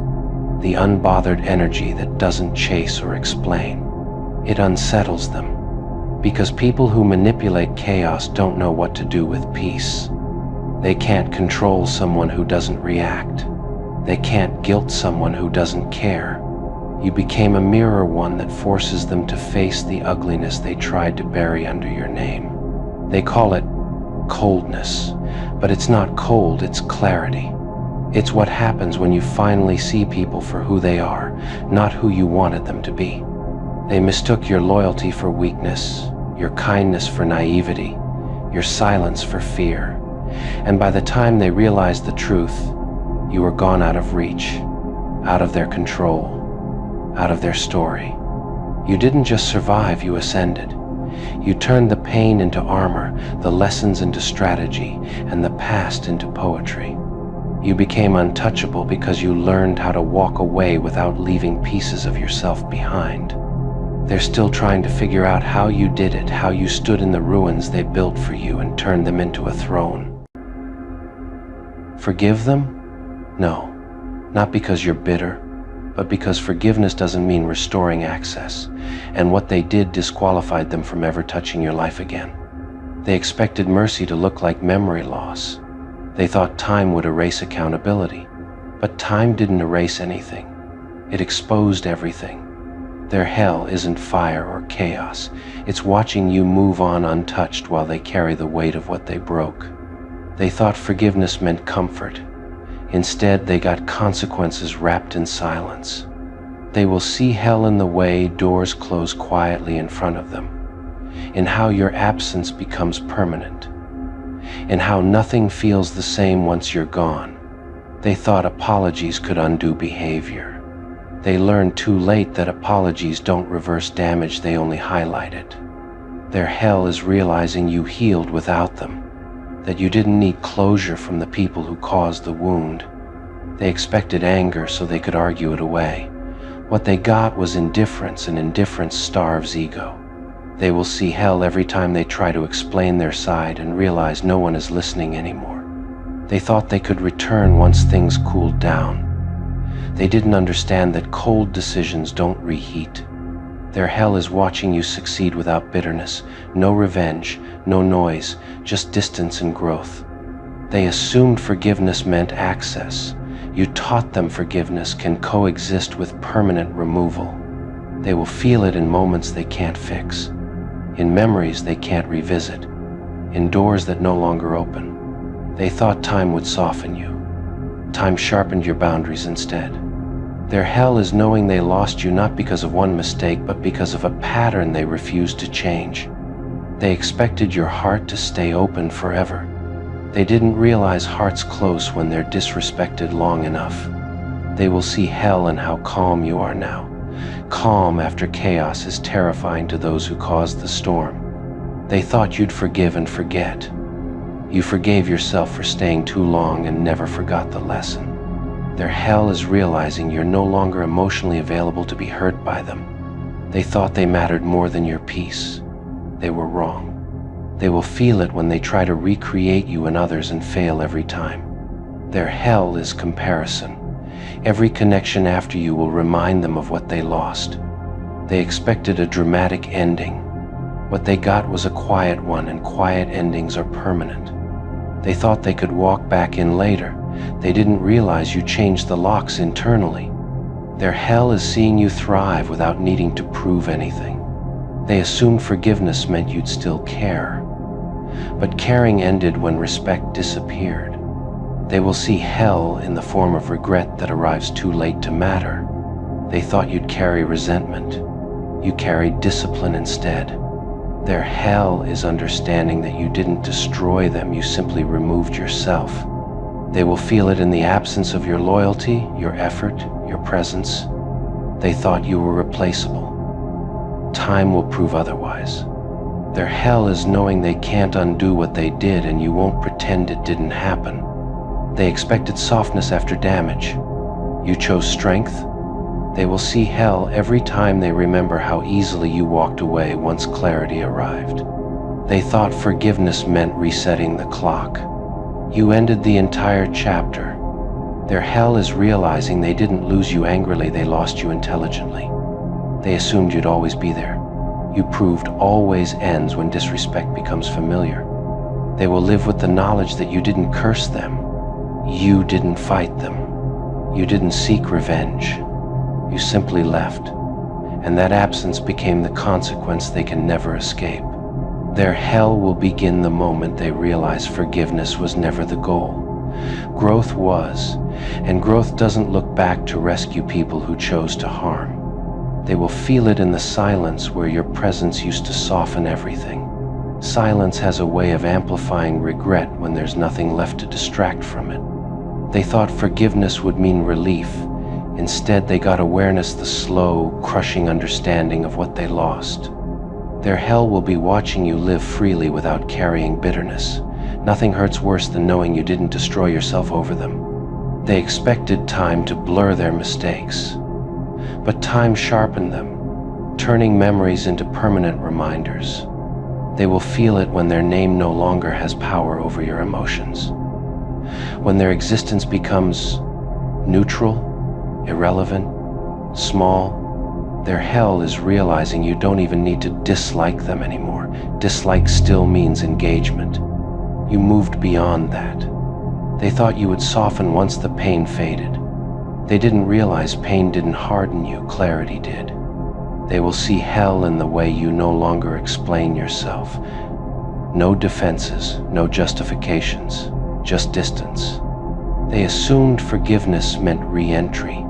[SPEAKER 1] the unbothered energy that doesn't chase or explain. It unsettles them. Because people who manipulate chaos don't know what to do with peace. They can't control someone who doesn't react. They can't guilt someone who doesn't care. You became a mirror, one that forces them to face the ugliness they tried to bury under your name. They call it coldness, but it's not cold, it's clarity. It's what happens when you finally see people for who they are, not who you wanted them to be. They mistook your loyalty for weakness, your kindness for naivety, your silence for fear. And by the time they realized the truth, you were gone, out of reach, out of their control, out of their story. You didn't just survive, you ascended. You turned the pain into armor, the lessons into strategy, and the past into poetry. You became untouchable because you learned how to walk away without leaving pieces of yourself behind. They're still trying to figure out how you did it, how you stood in the ruins they built for you and turned them into a throne. Forgive them? No, not because you're bitter, but because forgiveness doesn't mean restoring access, and what they did disqualified them from ever touching your life again. They expected mercy to look like memory loss. They thought time would erase accountability, but time didn't erase anything. It exposed everything. Their hell isn't fire or chaos. It's watching you move on untouched while they carry the weight of what they broke. They thought forgiveness meant comfort. Instead, they got consequences wrapped in silence. They will see hell in the way doors close quietly in front of them, in how your absence becomes permanent, in how nothing feels the same once you're gone. They thought apologies could undo behavior. They learned too late that apologies don't reverse damage, they only highlight it. Their hell is realizing you healed without them, that you didn't need closure from the people who caused the wound. They expected anger so they could argue it away. What they got was indifference, and indifference starves ego. They will see hell every time they try to explain their side and realize no one is listening anymore. They thought they could return once things cooled down. They didn't understand that cold decisions don't reheat. Their hell is watching you succeed without bitterness, no revenge, no noise, just distance and growth. They assumed forgiveness meant access. You taught them forgiveness can coexist with permanent removal. They will feel it in moments they can't fix, in memories they can't revisit, in doors that no longer open. They thought time would soften you. Time sharpened your boundaries instead. Their hell is knowing they lost you not because of one mistake, but because of a pattern they refused to change. They expected your heart to stay open forever. They didn't realize hearts close when they're disrespected long enough. They will see hell in how calm you are now. Calm after chaos is terrifying to those who caused the storm. They thought you'd forgive and forget. You forgave yourself for staying too long and never forgot the lesson. Their hell is realizing you're no longer emotionally available to be hurt by them. They thought they mattered more than your peace. They were wrong. They will feel it when they try to recreate you and others and fail every time. Their hell is comparison. Every connection after you will remind them of what they lost. They expected a dramatic ending. What they got was a quiet one, and quiet endings are permanent. They thought they could walk back in later. They didn't realize you changed the locks internally. Their hell is seeing you thrive without needing to prove anything. They assumed forgiveness meant you'd still care. But caring ended when respect disappeared. They will see hell in the form of regret that arrives too late to matter. They thought you'd carry resentment. You carried discipline instead. Their hell is understanding that you didn't destroy them, you simply removed yourself. They will feel it in the absence of your loyalty, your effort, your presence. They thought you were replaceable. Time will prove otherwise. Their hell is knowing they can't undo what they did, and you won't pretend it didn't happen. They expected softness after damage. You chose strength. They will see hell every time they remember how easily you walked away once clarity arrived. They thought forgiveness meant resetting the clock. You ended the entire chapter. Their hell is realizing they didn't lose you angrily, they lost you intelligently. They assumed you'd always be there. You proved always ends when disrespect becomes familiar. They will live with the knowledge that you didn't curse them. You didn't fight them. You didn't seek revenge. You simply left, and that absence became the consequence they can never escape. Their hell will begin the moment they realize forgiveness was never the goal. Growth was, and growth doesn't look back to rescue people who chose to harm. They will feel it in the silence where your presence used to soften everything. Silence has a way of amplifying regret when there's nothing left to distract from it. They thought forgiveness would mean relief. Instead, they got awareness, the slow, crushing understanding of what they lost. Their hell will be watching you live freely without carrying bitterness. Nothing hurts worse than knowing you didn't destroy yourself over them. They expected time to blur their mistakes, but time sharpened them, turning memories into permanent reminders. They will feel it when their name no longer has power over your emotions. When their existence becomes neutral, irrelevant, small, their hell is realizing you don't even need to dislike them anymore. Dislike still means engagement. You moved beyond that. They thought you would soften once the pain faded. They didn't realize pain didn't harden you, clarity did. They will see hell in the way you no longer explain yourself. No defenses, no justifications, just distance. They assumed forgiveness meant re-entry,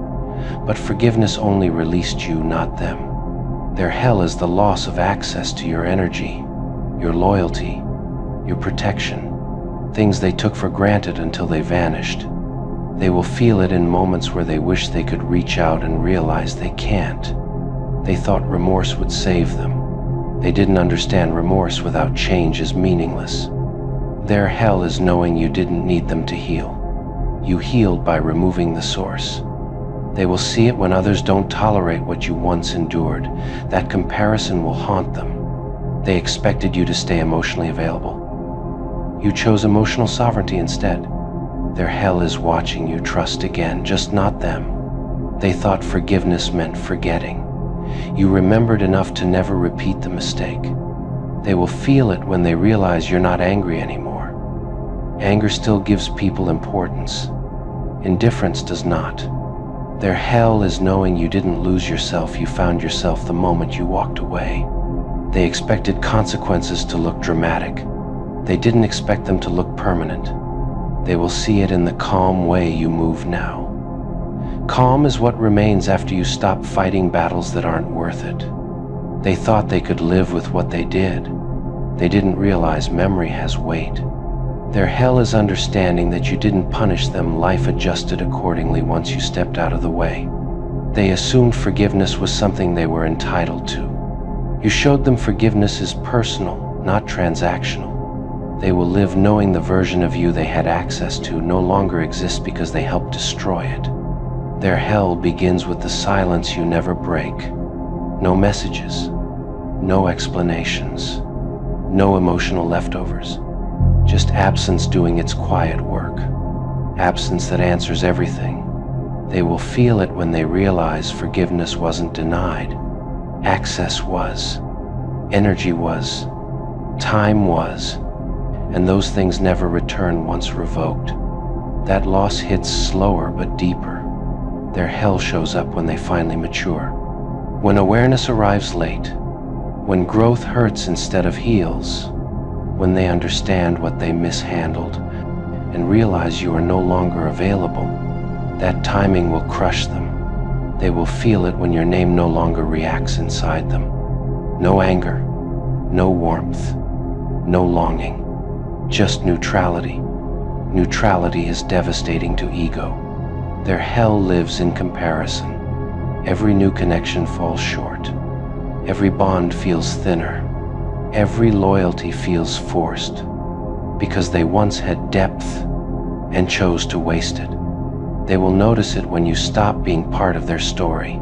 [SPEAKER 1] but forgiveness only released you, not them. Their hell is the loss of access to your energy, your loyalty, your protection, things they took for granted until they vanished. They will feel it in moments where they wish they could reach out and realize they can't. They thought remorse would save them. They didn't understand remorse without change is meaningless. Their hell is knowing you didn't need them to heal. You healed by removing the source. They will see it when others don't tolerate what you once endured. That comparison will haunt them. They expected you to stay emotionally available. You chose emotional sovereignty instead. Their hell is watching you trust again, just not them. They thought forgiveness meant forgetting. You remembered enough to never repeat the mistake. They will feel it when they realize you're not angry anymore. Anger still gives people importance. Indifference does not. Their hell is knowing you didn't lose yourself, you found yourself the moment you walked away. They expected consequences to look dramatic. They didn't expect them to look permanent. They will see it in the calm way you move now. Calm is what remains after you stop fighting battles that aren't worth it. They thought they could live with what they did. They didn't realize memory has weight. Their hell is understanding that you didn't punish them, life adjusted accordingly once you stepped out of the way. They assumed forgiveness was something they were entitled to. You showed them forgiveness is personal, not transactional. They will live knowing the version of you they had access to no longer exists because they helped destroy it. Their hell begins with the silence you never break. No messages, no explanations, no emotional leftovers. Just absence doing its quiet work. Absence that answers everything. They will feel it when they realize forgiveness wasn't denied. Access was. Energy was. Time was. And those things never return once revoked. That loss hits slower but deeper. Their hell shows up when they finally mature. When awareness arrives late. When growth hurts instead of heals. when they understand what they mishandled and realize you are no longer available. That timing will crush them. They will feel it when your name no longer reacts inside them. No anger, no warmth, no longing, just neutrality. Neutrality is devastating to ego. Their hell lives in comparison. Every new connection falls short. Every bond feels thinner. Every loyalty feels forced, because they once had depth and chose to waste it. They will notice it when you stop being part of their story.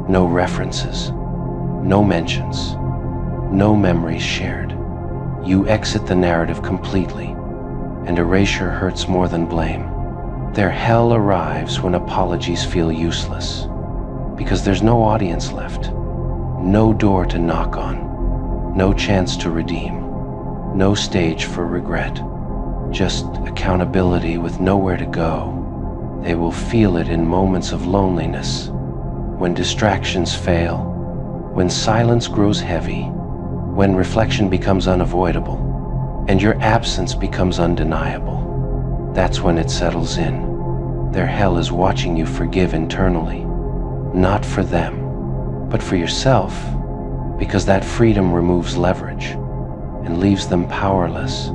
[SPEAKER 1] No references, no mentions, no memories shared. You exit the narrative completely, and erasure hurts more than blame. Their hell arrives when apologies feel useless, because there's no audience left, no door to knock on, no chance to redeem, no stage for regret, just accountability with nowhere to go. They will feel it in moments of loneliness, when distractions fail, when silence grows heavy, when reflection becomes unavoidable, and your absence becomes undeniable. That's when it settles in. Their hell is watching you forgive internally, not for them, but for yourself, because that freedom removes leverage and leaves them powerless.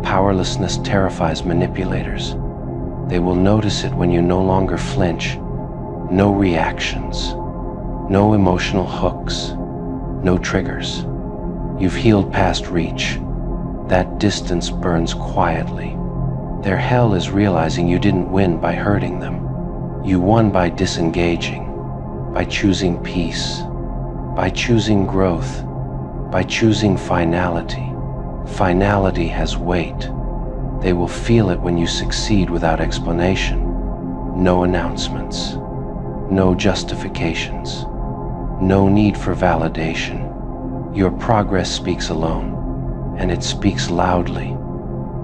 [SPEAKER 1] Powerlessness terrifies manipulators. They will notice it when you no longer flinch. No reactions, no emotional hooks, no triggers. You've healed past reach. That distance burns quietly. Their hell is realizing you didn't win by hurting them. You won by disengaging, by choosing peace, by choosing growth, by choosing finality. Finality has weight. They will feel it when you succeed without explanation. No announcements, no justifications, no need for validation. Your progress speaks alone, and it speaks loudly.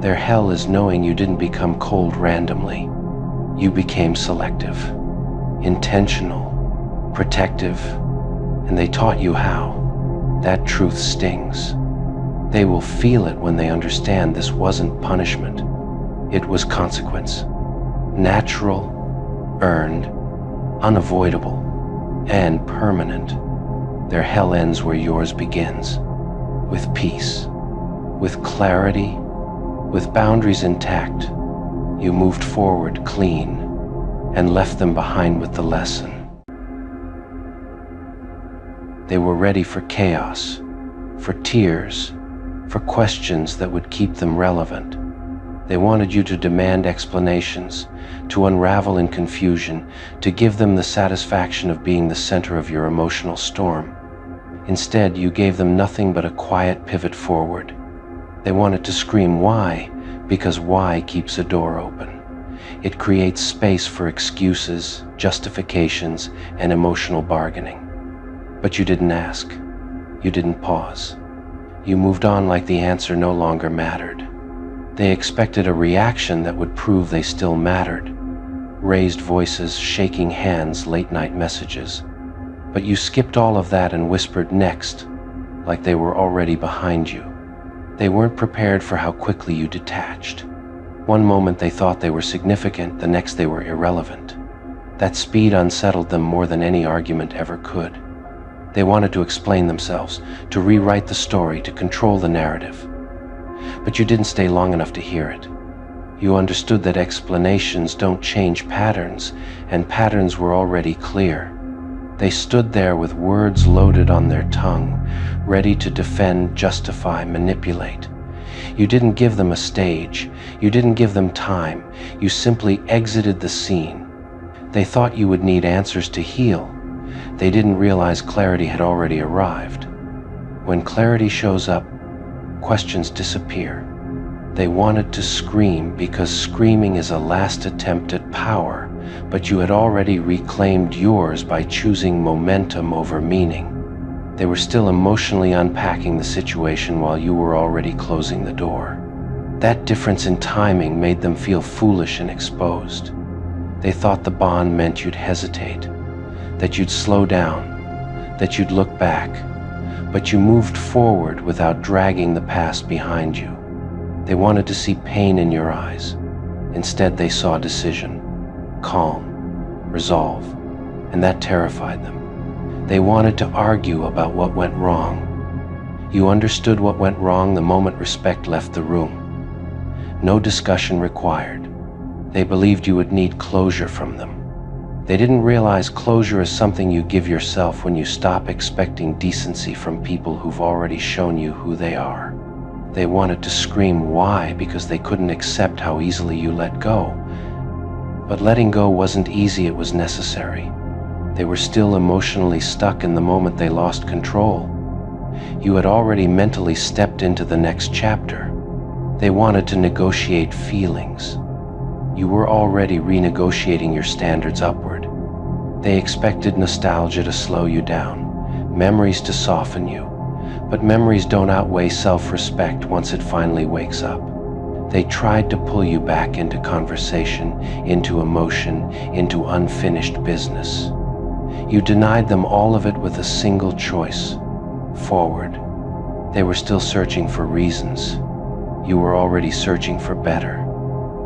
[SPEAKER 1] Their hell is knowing you didn't become cold randomly. You became selective, intentional, protective, and they taught you how. That truth stings. They will feel it when they understand this wasn't punishment. It was consequence. Natural, earned, unavoidable, and permanent. Their hell ends where yours begins. With peace, with clarity, with boundaries intact. You moved forward clean and left them behind with the lesson. They were ready for chaos, for tears, for questions that would keep them relevant. They wanted you to demand explanations, to unravel in confusion, to give them the satisfaction of being the center of your emotional storm. Instead, you gave them nothing but a quiet pivot forward. They wanted to scream why, because why keeps a door open. It creates space for excuses, justifications, and emotional bargaining. But you didn't ask. You didn't pause. You moved on like the answer no longer mattered. They expected a reaction that would prove they still mattered. Raised voices, shaking hands, late-night messages. But you skipped all of that and whispered next, like they were already behind you. They weren't prepared for how quickly you detached. One moment they thought they were significant, the next they were irrelevant. That speed unsettled them more than any argument ever could. They wanted to explain themselves, to rewrite the story, to control the narrative. But you didn't stay long enough to hear it. You understood that explanations don't change patterns, and patterns were already clear. They stood there with words loaded on their tongue, ready to defend, justify, manipulate. You didn't give them a stage. You didn't give them time. You simply exited the scene. They thought you would need answers to heal. They didn't realize clarity had already arrived. When clarity shows up, questions disappear. They wanted to scream because screaming is a last attempt at power, but you had already reclaimed yours by choosing momentum over meaning. They were still emotionally unpacking the situation while you were already closing the door. That difference in timing made them feel foolish and exposed. They thought the bond meant you'd hesitate, that you'd slow down, that you'd look back. but you moved forward without dragging the past behind you. They wanted to see pain in your eyes. Instead, they saw decision, calm, resolve, and that terrified them. They wanted to argue about what went wrong. You understood what went wrong the moment respect left the room. No discussion required. They believed you would need closure from them. They didn't realize closure is something you give yourself when you stop expecting decency from people who've already shown you who they are. They wanted to scream why because they couldn't accept how easily you let go. But letting go wasn't easy, it was necessary. They were still emotionally stuck in the moment they lost control. You had already mentally stepped into the next chapter. They wanted to negotiate feelings. You were already renegotiating your standards upward. They expected nostalgia to slow you down, memories to soften you. But memories don't outweigh self-respect once it finally wakes up. They tried to pull you back into conversation, into emotion, into unfinished business. You denied them all of it with a single choice: forward. They were still searching for reasons. You were already searching for better.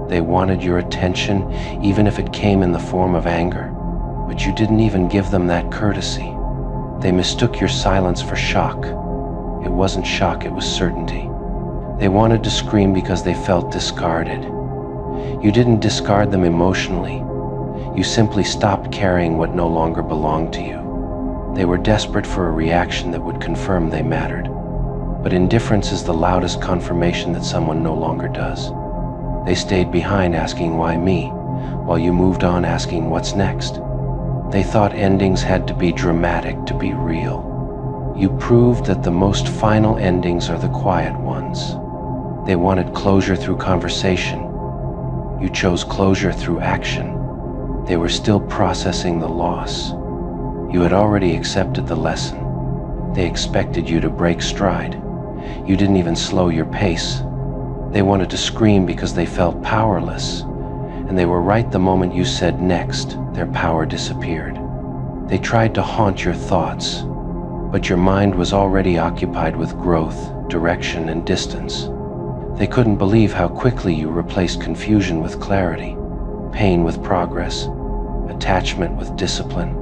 [SPEAKER 1] They wanted your attention, even if it came in the form of anger, but you didn't even give them that courtesy. They mistook your silence for shock. It wasn't shock, it was certainty. They wanted to scream because they felt discarded. You didn't discard them emotionally. You simply stopped carrying what no longer belonged to you. They were desperate for a reaction that would confirm they mattered. But indifference is the loudest confirmation that someone no longer does. They stayed behind asking why me, while you moved on asking what's next. They thought endings had to be dramatic to be real. You proved that the most final endings are the quiet ones. They wanted closure through conversation. You chose closure through action. They were still processing the loss. You had already accepted the lesson. They expected you to break stride. You didn't even slow your pace. They wanted to scream because they felt powerless. And they were right the moment you said next, their power disappeared. They tried to haunt your thoughts, but your mind was already occupied with growth, direction, and distance. They couldn't believe how quickly you replaced confusion with clarity, pain with progress, attachment with discipline.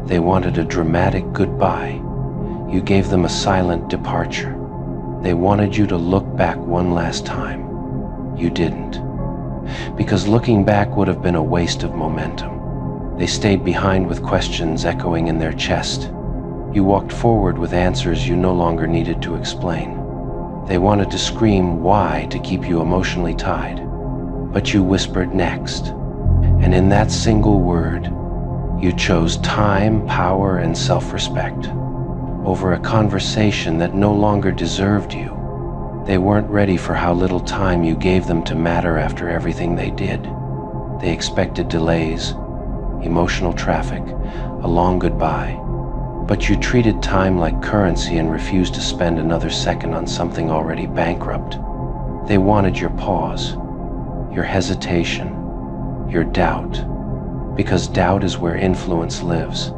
[SPEAKER 1] They wanted a dramatic goodbye. You gave them a silent departure. They wanted you to look back one last time. You didn't. Because looking back would have been a waste of momentum. They stayed behind with questions echoing in their chest. You walked forward with answers you no longer needed to explain. They wanted to scream why to keep you emotionally tied. But you whispered next. And in that single word, you chose time, power, and self-respect over a conversation that no longer deserved you. They weren't ready for how little time you gave them to matter after everything they did. They expected delays, emotional traffic, a long goodbye. But you treated time like currency and refused to spend another second on something already bankrupt. They wanted your pause, your hesitation, your doubt, because doubt is where influence lives.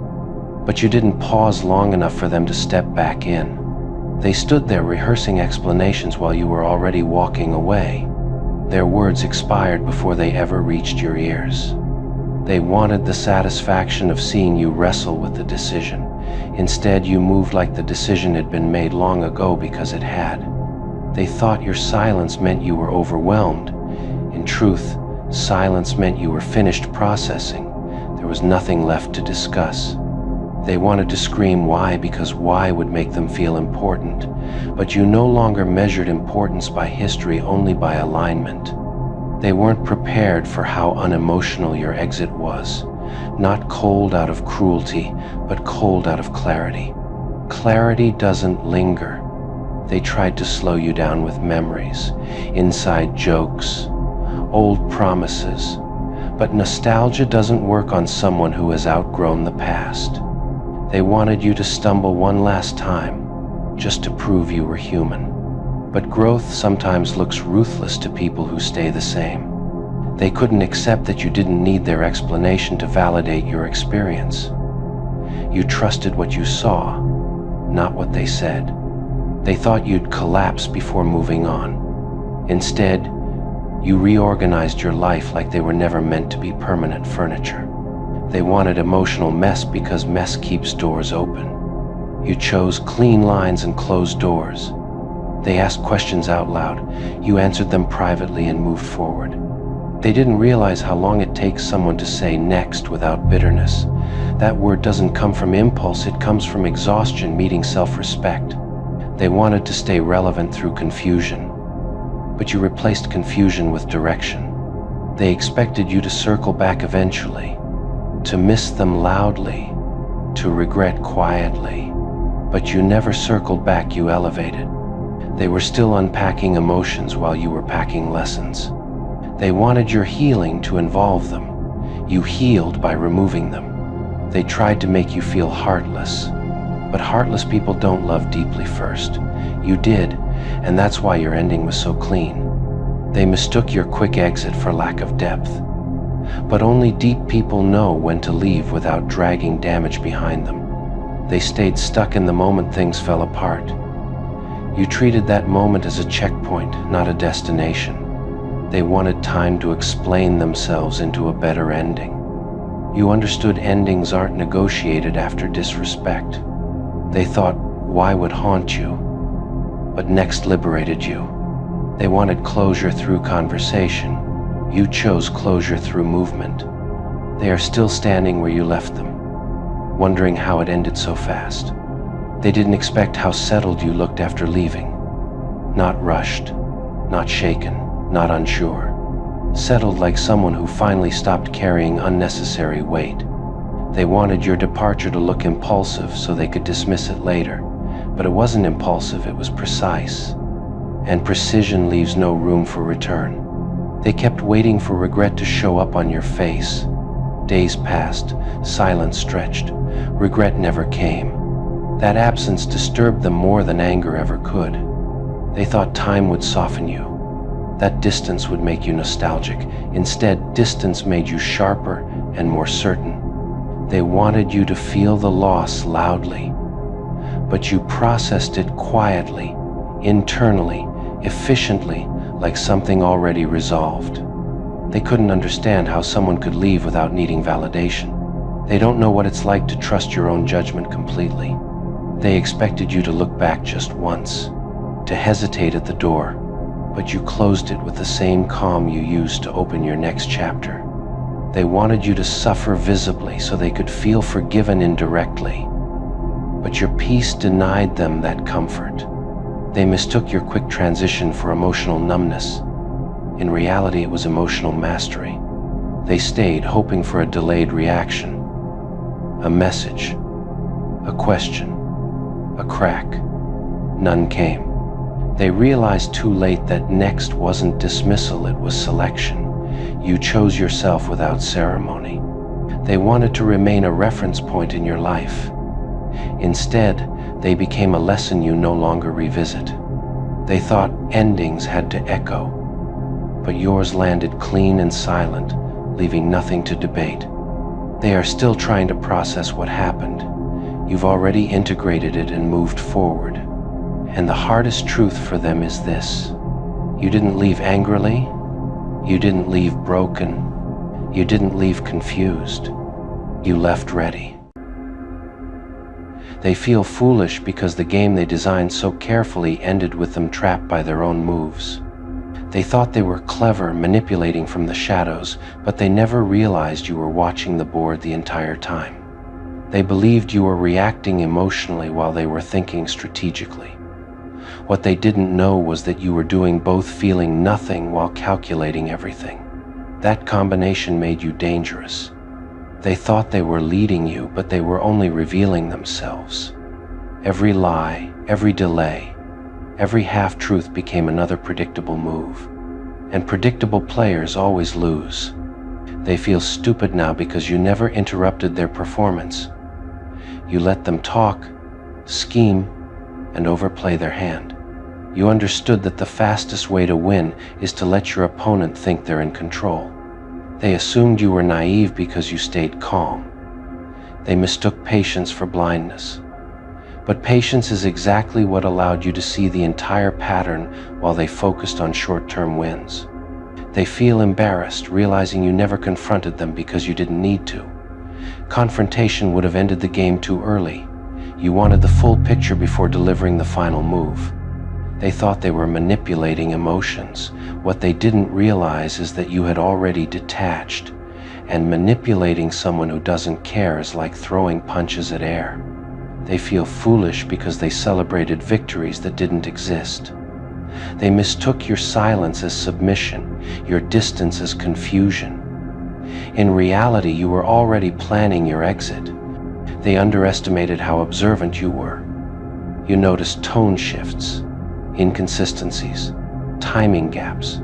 [SPEAKER 1] But you didn't pause long enough for them to step back in. They stood there rehearsing explanations while you were already walking away. Their words expired before they ever reached your ears. They wanted the satisfaction of seeing you wrestle with the decision. Instead, you moved like the decision had been made long ago because it had. They thought your silence meant you were overwhelmed. In truth, silence meant you were finished processing. There was nothing left to discuss. They wanted to scream why because why would make them feel important. But you no longer measured importance by history, only by alignment. They weren't prepared for how unemotional your exit was. Not cold out of cruelty, but cold out of clarity. Clarity doesn't linger. They tried to slow you down with memories, inside jokes, old promises. But nostalgia doesn't work on someone who has outgrown the past. They wanted you to stumble one last time, just to prove you were human. But growth sometimes looks ruthless to people who stay the same. They couldn't accept that you didn't need their explanation to validate your experience. You trusted what you saw, not what they said. They thought you'd collapse before moving on. Instead, you reorganized your life like they were never meant to be permanent furniture. They wanted emotional mess because mess keeps doors open. You chose clean lines and closed doors. They asked questions out loud. You answered them privately and moved forward. They didn't realize how long it takes someone to say next without bitterness. That word doesn't come from impulse, it comes from exhaustion meeting self-respect. They wanted to stay relevant through confusion, but you replaced confusion with direction. They expected you to circle back eventually, to miss them loudly, to regret quietly, but you never circled back, you elevated. They were still unpacking emotions while you were packing lessons. They wanted your healing to involve them. You healed by removing them. They tried to make you feel heartless, but heartless people don't love deeply first. You did, and that's why your ending was so clean. They mistook your quick exit for lack of depth. But only deep people know when to leave without dragging damage behind them. They stayed stuck in the moment things fell apart. You treated that moment as a checkpoint, not a destination. They wanted time to explain themselves into a better ending. You understood endings aren't negotiated after disrespect. They thought, why would haunt you? But next liberated you. They wanted closure through conversation. You chose closure through movement. They are still standing where you left them, wondering how it ended so fast. They didn't expect how settled you looked after leaving. Not rushed, not shaken, not unsure. Settled like someone who finally stopped carrying unnecessary weight. They wanted your departure to look impulsive so they could dismiss it later. But it wasn't impulsive, it was precise. And precision leaves no room for return. They kept waiting for regret to show up on your face. Days passed, silence stretched. Regret never came. That absence disturbed them more than anger ever could. They thought time would soften you. That distance would make you nostalgic. Instead, distance made you sharper and more certain. They wanted you to feel the loss loudly, but you processed it quietly, internally, efficiently, like something already resolved. They couldn't understand how someone could leave without needing validation. They don't know what it's like to trust your own judgment completely. They expected you to look back just once, to hesitate at the door, but you closed it with the same calm you used to open your next chapter. They wanted you to suffer visibly so they could feel forgiven indirectly, but your peace denied them that comfort. They mistook your quick transition for emotional numbness. In reality, it was emotional mastery. They stayed, hoping for a delayed reaction, a message, a question, a crack. None came. They realized too late that next wasn't dismissal, it was selection. You chose yourself without ceremony. They wanted to remain a reference point in your life. Instead, they became a lesson you no longer revisit. They thought endings had to echo, but yours landed clean and silent, leaving nothing to debate. They are still trying to process what happened. You've already integrated it and moved forward. And the hardest truth for them is this: you didn't leave angrily, you didn't leave broken, you didn't leave confused. You left ready. They feel foolish because the game they designed so carefully ended with them trapped by their own moves. They thought they were clever, manipulating from the shadows, but they never realized you were watching the board the entire time. They believed you were reacting emotionally while they were thinking strategically. What they didn't know was that you were doing both, feeling nothing while calculating everything. That combination made you dangerous. They thought they were leading you, but they were only revealing themselves. Every lie, every delay, every half-truth became another predictable move. And predictable players always lose. They feel stupid now because you never interrupted their performance. You let them talk, scheme, and overplay their hand. You understood that the fastest way to win is to let your opponent think they're in control. They assumed you were naive because you stayed calm. They mistook patience for blindness. But patience is exactly what allowed you to see the entire pattern while they focused on short-term wins. They feel embarrassed, realizing you never confronted them because you didn't need to. Confrontation would have ended the game too early. You wanted the full picture before delivering the final move. They thought they were manipulating emotions. What they didn't realize is that you had already detached, and manipulating someone who doesn't care is like throwing punches at air. They feel foolish because they celebrated victories that didn't exist. They mistook your silence as submission, your distance as confusion. In reality, you were already planning your exit. They underestimated how observant you were. You noticed tone shifts, inconsistencies, timing gaps.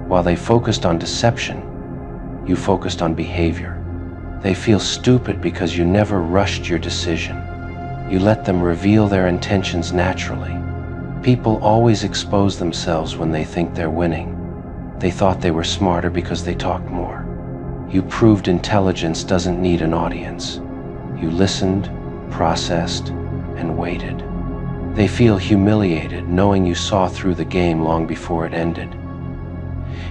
[SPEAKER 1] While they focused on deception, you focused on behavior. They feel stupid because you never rushed your decision. You let them reveal their intentions naturally. People always expose themselves when they think they're winning. They thought they were smarter because they talked more. You proved intelligence doesn't need an audience. You listened, processed, and waited. They feel humiliated knowing you saw through the game long before it ended.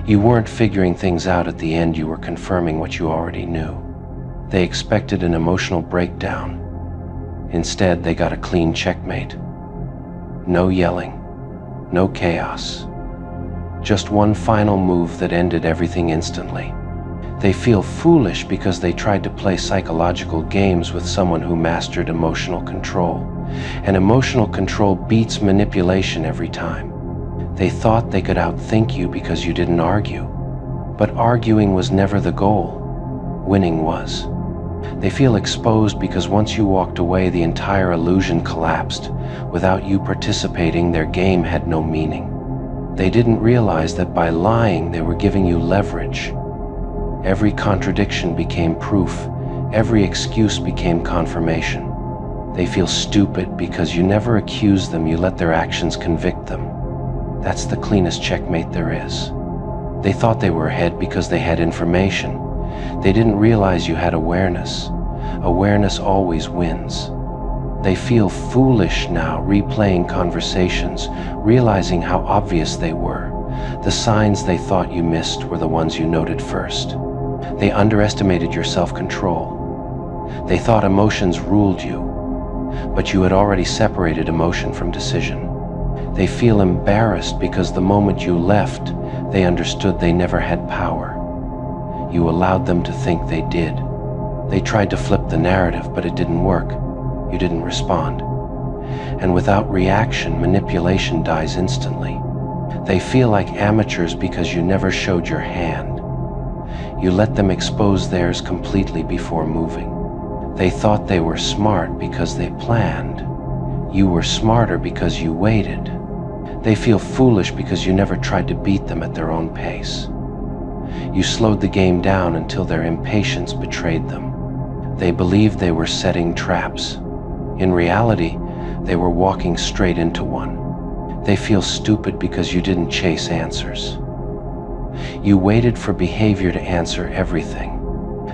[SPEAKER 1] You weren't figuring things out at the end, you were confirming what you already knew. They expected an emotional breakdown. Instead, they got a clean checkmate. No yelling, no chaos. Just one final move that ended everything instantly. They feel foolish because they tried to play psychological games with someone who mastered emotional control. And emotional control beats manipulation every time. They thought they could outthink you because you didn't argue. But arguing was never the goal. Winning was. They feel exposed because once you walked away, the entire illusion collapsed. Without you participating, their game had no meaning. They didn't realize that by lying, they were giving you leverage. Every contradiction became proof. Every excuse became confirmation. They feel stupid because you never accused them, you let their actions convict them. That's the cleanest checkmate there is. They thought they were ahead because they had information. They didn't realize you had awareness. Awareness always wins. They feel foolish now, replaying conversations, realizing how obvious they were. The signs they thought you missed were the ones you noted first. They underestimated your self-control. They thought emotions ruled you, but you had already separated emotion from decision. They feel embarrassed because the moment you left, they understood they never had power. You allowed them to think they did. They tried to flip the narrative, but it didn't work. You didn't respond. And without reaction, manipulation dies instantly. They feel like amateurs because you never showed your hand. You let them expose theirs completely before moving. They thought they were smart because they planned. You were smarter because you waited. They feel foolish because you never tried to beat them at their own pace. You slowed the game down until their impatience betrayed them. They believed they were setting traps. In reality, they were walking straight into one. They feel stupid because you didn't chase answers. You waited for behavior to answer everything.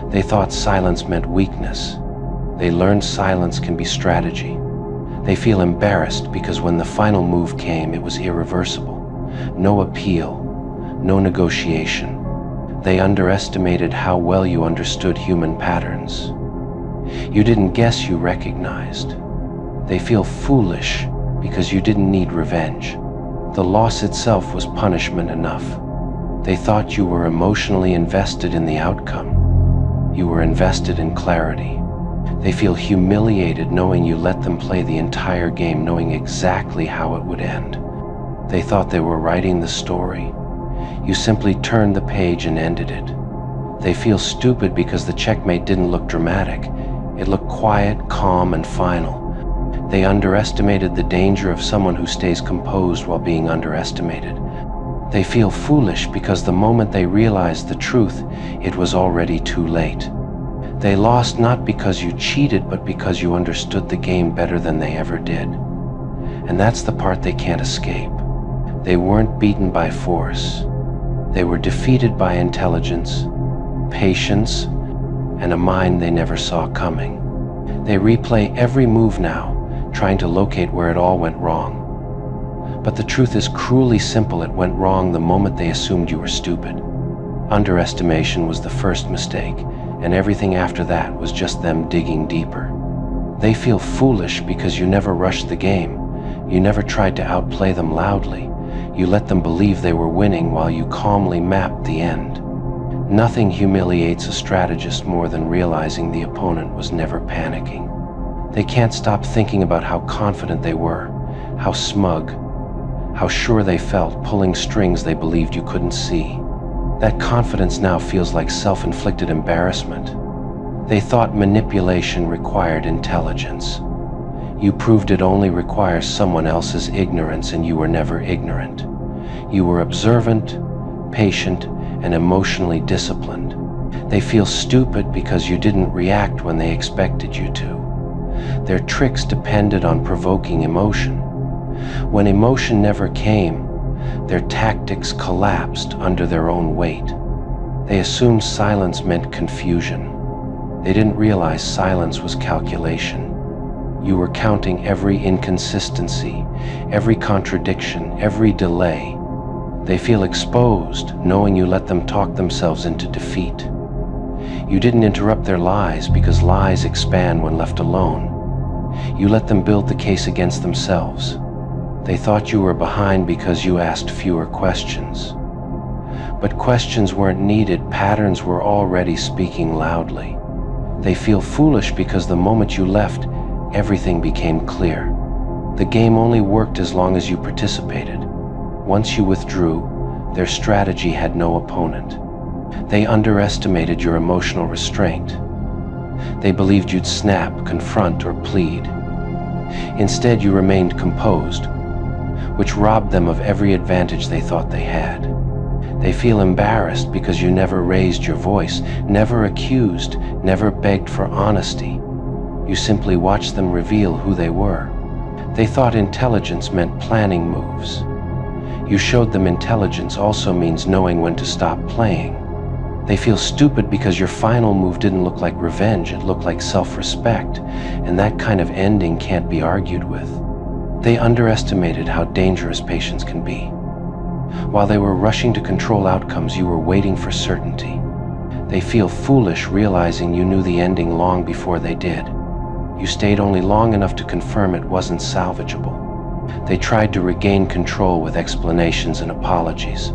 [SPEAKER 1] They thought silence meant weakness. They learned silence can be strategy. They feel embarrassed because when the final move came, it was irreversible. No appeal, no negotiation. They underestimated how well you understood human patterns. You didn't guess, you recognized. They feel foolish because you didn't need revenge. The loss itself was punishment enough. They thought you were emotionally invested in the outcome. You were invested in clarity. They feel humiliated knowing you let them play the entire game, knowing exactly how it would end. They thought they were writing the story. You simply turned the page and ended it. They feel stupid because the checkmate didn't look dramatic. It looked quiet, calm, and final. They underestimated the danger of someone who stays composed while being underestimated. They feel foolish because the moment they realized the truth, it was already too late. They lost not because you cheated, but because you understood the game better than they ever did. And that's the part they can't escape. They weren't beaten by force. They were defeated by intelligence, patience, and a mind they never saw coming. They replay every move now, trying to locate where it all went wrong. But the truth is cruelly simple. It went wrong the moment they assumed you were stupid. Underestimation was the first mistake, and everything after that was just them digging deeper. They feel foolish because you never rushed the game. You never tried to outplay them loudly. You let them believe they were winning while you calmly mapped the end. Nothing humiliates a strategist more than realizing the opponent was never panicking. They can't stop thinking about how confident they were, how smug, how sure they felt, pulling strings they believed you couldn't see. That confidence now feels like self-inflicted embarrassment. They thought manipulation required intelligence. You proved it only requires someone else's ignorance, and you were never ignorant. You were observant, patient, and emotionally disciplined. They feel stupid because you didn't react when they expected you to. Their tricks depended on provoking emotion. When emotion never came, their tactics collapsed under their own weight. They assumed silence meant confusion. They didn't realize silence was calculation. You were counting every inconsistency, every contradiction, every delay. They feel exposed, knowing you let them talk themselves into defeat. You didn't interrupt their lies because lies expand when left alone. You let them build the case against themselves. They thought you were behind because you asked fewer questions. But questions weren't needed. Patterns were already speaking loudly. They feel foolish because the moment you left, everything became clear. The game only worked as long as you participated. Once you withdrew, their strategy had no opponent. They underestimated your emotional restraint. They believed you'd snap, confront, or plead. Instead, you remained composed, which robbed them of every advantage they thought they had. They feel embarrassed because you never raised your voice, never accused, never begged for honesty. You simply watched them reveal who they were. They thought intelligence meant planning moves. You showed them intelligence also means knowing when to stop playing. They feel stupid because your final move didn't look like revenge, it looked like self-respect, and that kind of ending can't be argued with. They underestimated how dangerous patience can be. While they were rushing to control outcomes, you were waiting for certainty. They feel foolish realizing you knew the ending long before they did. You stayed only long enough to confirm it wasn't salvageable. They tried to regain control with explanations and apologies.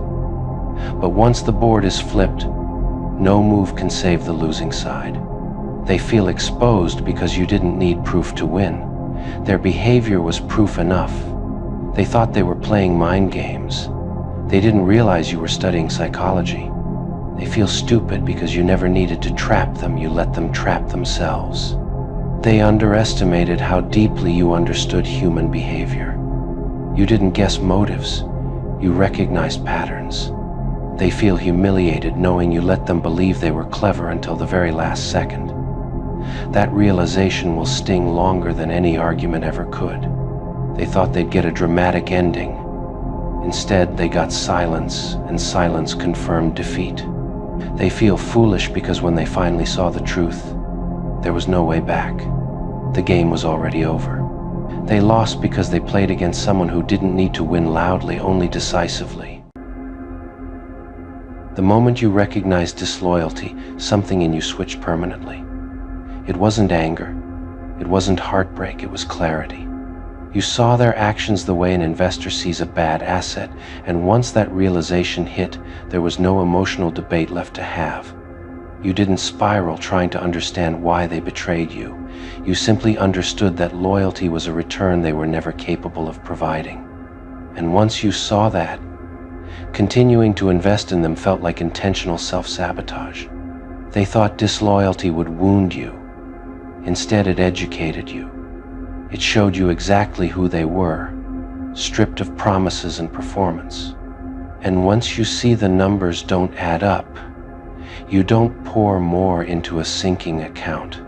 [SPEAKER 1] But once the board is flipped, no move can save the losing side. They feel exposed because you didn't need proof to win. Their behavior was proof enough. They thought they were playing mind games. They didn't realize you were studying psychology. They feel stupid because you never needed to trap them, you let them trap themselves. They underestimated how deeply you understood human behavior. You didn't guess motives, you recognized patterns. They feel humiliated knowing you let them believe they were clever until the very last second. That realization will sting longer than any argument ever could. They thought they'd get a dramatic ending. Instead, they got silence, and silence confirmed defeat. They feel foolish because when they finally saw the truth, there was no way back. The game was already over. They lost because they played against someone who didn't need to win loudly, only decisively. The moment you recognized disloyalty, something in you switched permanently. It wasn't anger, it wasn't heartbreak, it was clarity. You saw their actions the way an investor sees a bad asset, and once that realization hit, there was no emotional debate left to have. You didn't spiral trying to understand why they betrayed you. You simply understood that loyalty was a return they were never capable of providing. And once you saw that, continuing to invest in them felt like intentional self-sabotage. They thought disloyalty would wound you. Instead, it educated you. It showed you exactly who they were, stripped of promises and performance. And once you see the numbers don't add up, you don't pour more into a sinking account.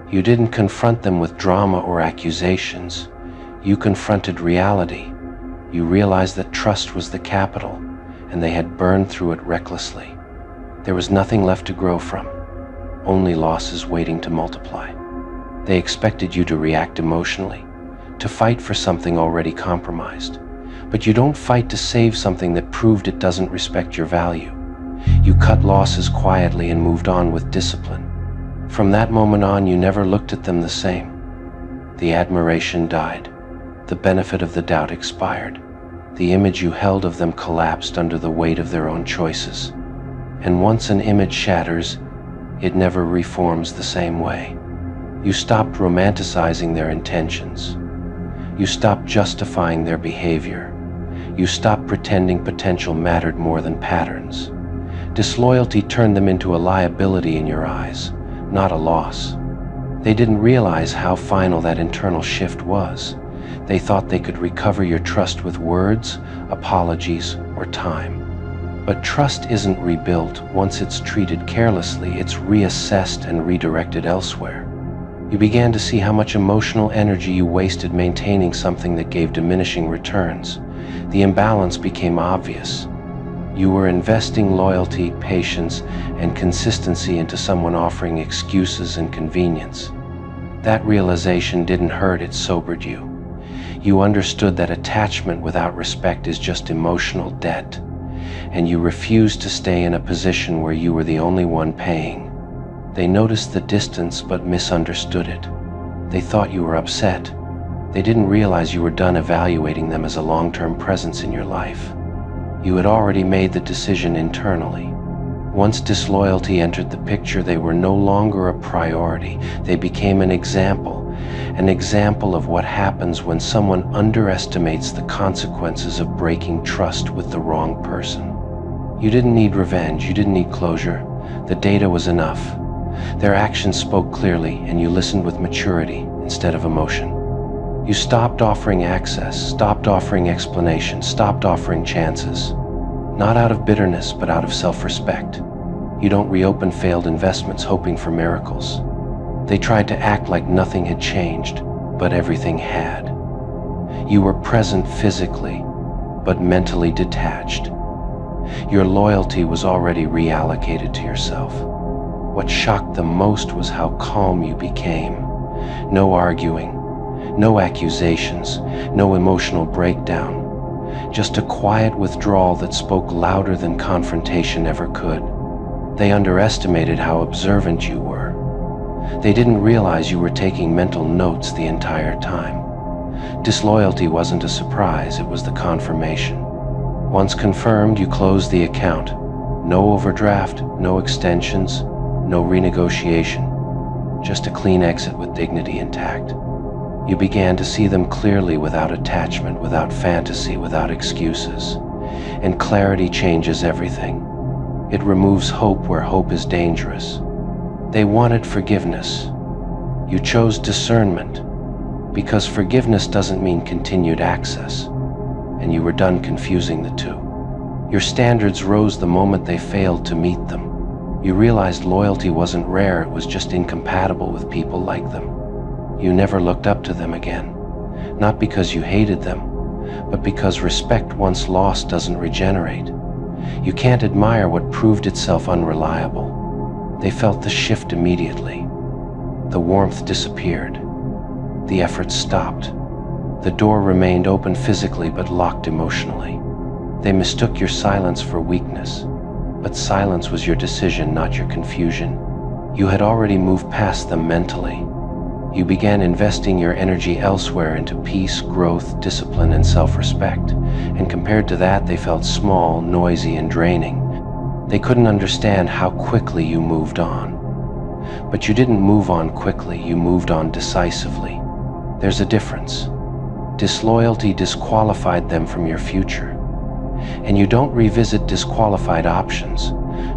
[SPEAKER 1] You didn't confront them with drama or accusations. You confronted reality. You realized that trust was the capital, and they had burned through it recklessly. There was nothing left to grow from, only losses waiting to multiply. They expected you to react emotionally, to fight for something already compromised. But you don't fight to save something that proved it doesn't respect your value. You cut losses quietly and moved on with discipline. From that moment on, you never looked at them the same. The admiration died. The benefit of the doubt expired. The image you held of them collapsed under the weight of their own choices. And once an image shatters, it never reforms the same way. You stopped romanticizing their intentions. You stopped justifying their behavior. You stopped pretending potential mattered more than patterns. Disloyalty turned them into a liability in your eyes, not a loss. They didn't realize how final that internal shift was. They thought they could recover your trust with words, apologies, or time. But trust isn't rebuilt once it's treated carelessly. It's reassessed and redirected elsewhere. You began to see how much emotional energy you wasted maintaining something that gave diminishing returns. The imbalance became obvious. You were investing loyalty, patience, and consistency into someone offering excuses and convenience. That realization didn't hurt, it sobered you. You understood that attachment without respect is just emotional debt, and you refused to stay in a position where you were the only one paying. They noticed the distance but misunderstood it. They thought you were upset. They didn't realize you were done evaluating them as a long-term presence in your life. You had already made the decision internally. Once disloyalty entered the picture, they were no longer a priority. They became an example of what happens when someone underestimates the consequences of breaking trust with the wrong person. You didn't need revenge, you didn't need closure. The data was enough. Their actions spoke clearly, and you listened with maturity instead of emotion. You stopped offering access, stopped offering explanations, stopped offering chances. Not out of bitterness, but out of self-respect. You don't reopen failed investments hoping for miracles. They tried to act like nothing had changed, but everything had. You were present physically, but mentally detached. Your loyalty was already reallocated to yourself. What shocked them most was how calm you became. No arguing, no accusations, no emotional breakdown. Just a quiet withdrawal that spoke louder than confrontation ever could. They underestimated how observant you were. They didn't realize you were taking mental notes the entire time. Disloyalty wasn't a surprise, it was the confirmation. Once confirmed, you closed the account. No overdraft, no extensions, no renegotiation. Just a clean exit with dignity intact. You began to see them clearly, without attachment, without fantasy, without excuses. And clarity changes everything. It removes hope where hope is dangerous. They wanted forgiveness. You chose discernment, because forgiveness doesn't mean continued access, and you were done confusing the two. Your standards rose the moment they failed to meet them. You realized loyalty wasn't rare, it was just incompatible with people like them. You never looked up to them again, not because you hated them, but because respect once lost doesn't regenerate. You can't admire what proved itself unreliable. They felt the shift immediately. The warmth disappeared. The effort stopped. The door remained open physically but locked emotionally. They mistook your silence for weakness, but silence was your decision, not your confusion. You had already moved past them mentally. You began investing your energy elsewhere, into peace, growth, discipline, and self-respect. And compared to that, they felt small, noisy, and draining. They couldn't understand how quickly you moved on. But you didn't move on quickly, you moved on decisively. There's a difference. Disloyalty disqualified them from your future. And you don't revisit disqualified options,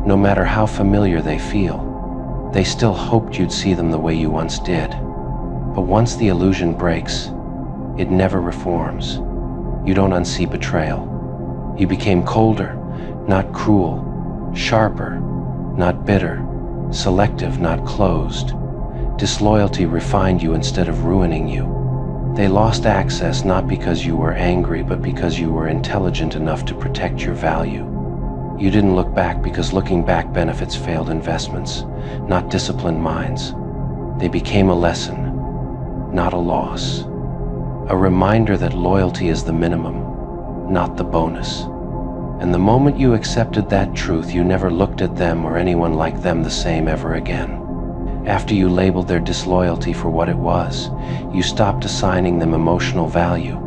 [SPEAKER 1] no matter how familiar they feel. They still hoped you'd see them the way you once did. But once the illusion breaks, it never reforms. You don't unsee betrayal. You became colder, not cruel, sharper, not bitter, selective, not closed. Disloyalty refined you instead of ruining you. They lost access not because you were angry, but because you were intelligent enough to protect your value. You didn't look back because looking back benefits failed investments, not disciplined minds. They became a lesson, not a loss. a reminder that loyalty is the minimum, not the bonus. And the moment you accepted that truth, you never looked at them or anyone like them the same ever again. After you labeled their disloyalty for what it was, you stopped assigning them emotional value.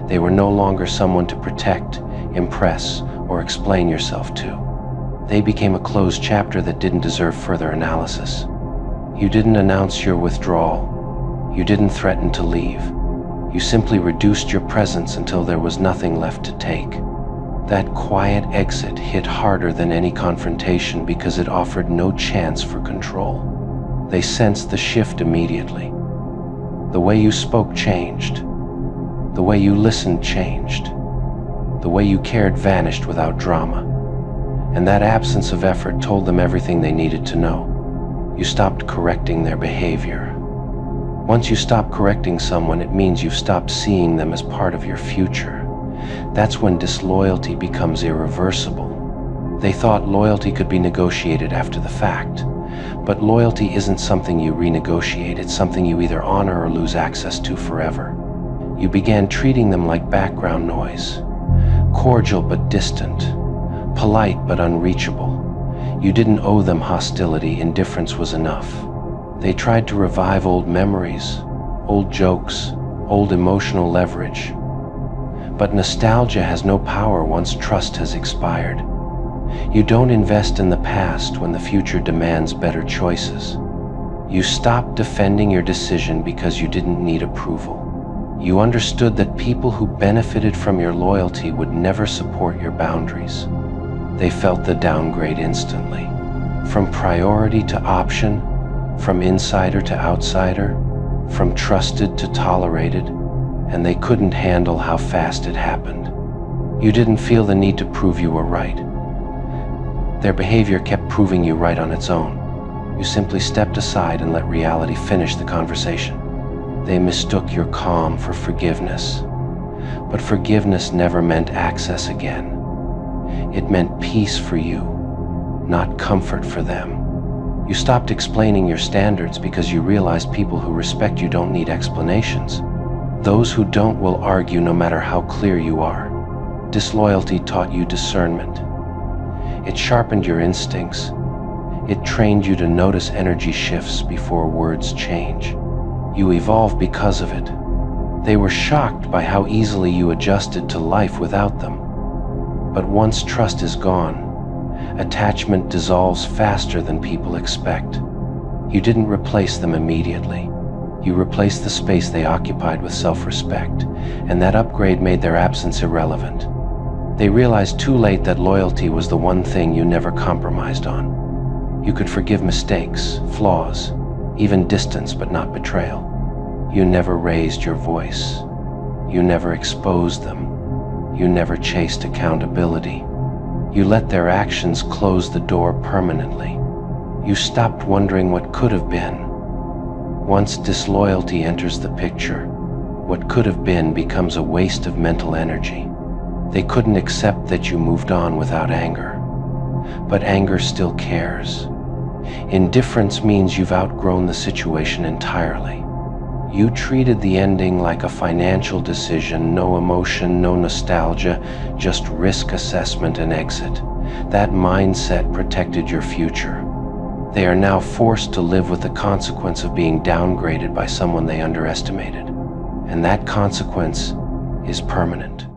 [SPEAKER 1] They were no longer someone to protect, impress, or explain yourself to. They became a closed chapter that didn't deserve further analysis. You didn't announce your withdrawal. You didn't threaten to leave. You simply reduced your presence until there was nothing left to take. That quiet exit hit harder than any confrontation because it offered no chance for control. They sensed the shift immediately. The way you spoke changed. The way you listened changed. The way you cared vanished without drama. And that absence of effort told them everything they needed to know. You stopped correcting their behavior. Once you stop correcting someone, it means you've stopped seeing them as part of your future. That's when disloyalty becomes irreversible. They thought loyalty could be negotiated after the fact. But loyalty isn't something you renegotiate, it's something you either honor or lose access to forever. You began treating them like background noise, cordial but distant, polite but unreachable. You didn't owe them hostility, indifference was enough. They tried to revive old memories, old jokes, old emotional leverage. But nostalgia has no power once trust has expired. You don't invest in the past when the future demands better choices. You stopped defending your decision because you didn't need approval. You understood that people who benefited from your loyalty would never support your boundaries. They felt the downgrade instantly. From priority to option, from insider to outsider, from trusted to tolerated, and they couldn't handle how fast it happened. You didn't feel the need to prove you were right. Their behavior kept proving you right on its own. You simply stepped aside and let reality finish the conversation. They mistook your calm for forgiveness. But forgiveness never meant access again. It meant peace for you, not comfort for them. You stopped explaining your standards because you realized people who respect you don't need explanations. Those who don't will argue no matter how clear you are. Disloyalty taught you discernment. It sharpened your instincts. It trained you to notice energy shifts before words change. You evolved because of it. They were shocked by how easily you adjusted to life without them. But once trust is gone, attachment dissolves faster than people expect. You didn't replace them immediately. You replaced the space they occupied with self-respect, and that upgrade made their absence irrelevant. They realized too late that loyalty was the one thing you never compromised on. You could forgive mistakes, flaws, even distance, but not betrayal. You never raised your voice. You never exposed them. You never chased accountability. You let their actions close the door permanently. You stopped wondering what could have been. Once disloyalty enters the picture, what could have been becomes a waste of mental energy. They couldn't accept that you moved on without anger. But anger still cares. Indifference means you've outgrown the situation entirely. You treated the ending like a financial decision, no emotion, no nostalgia, just risk assessment and exit. That mindset protected your future. They are now forced to live with the consequence of being downgraded by someone they underestimated. And that consequence is permanent.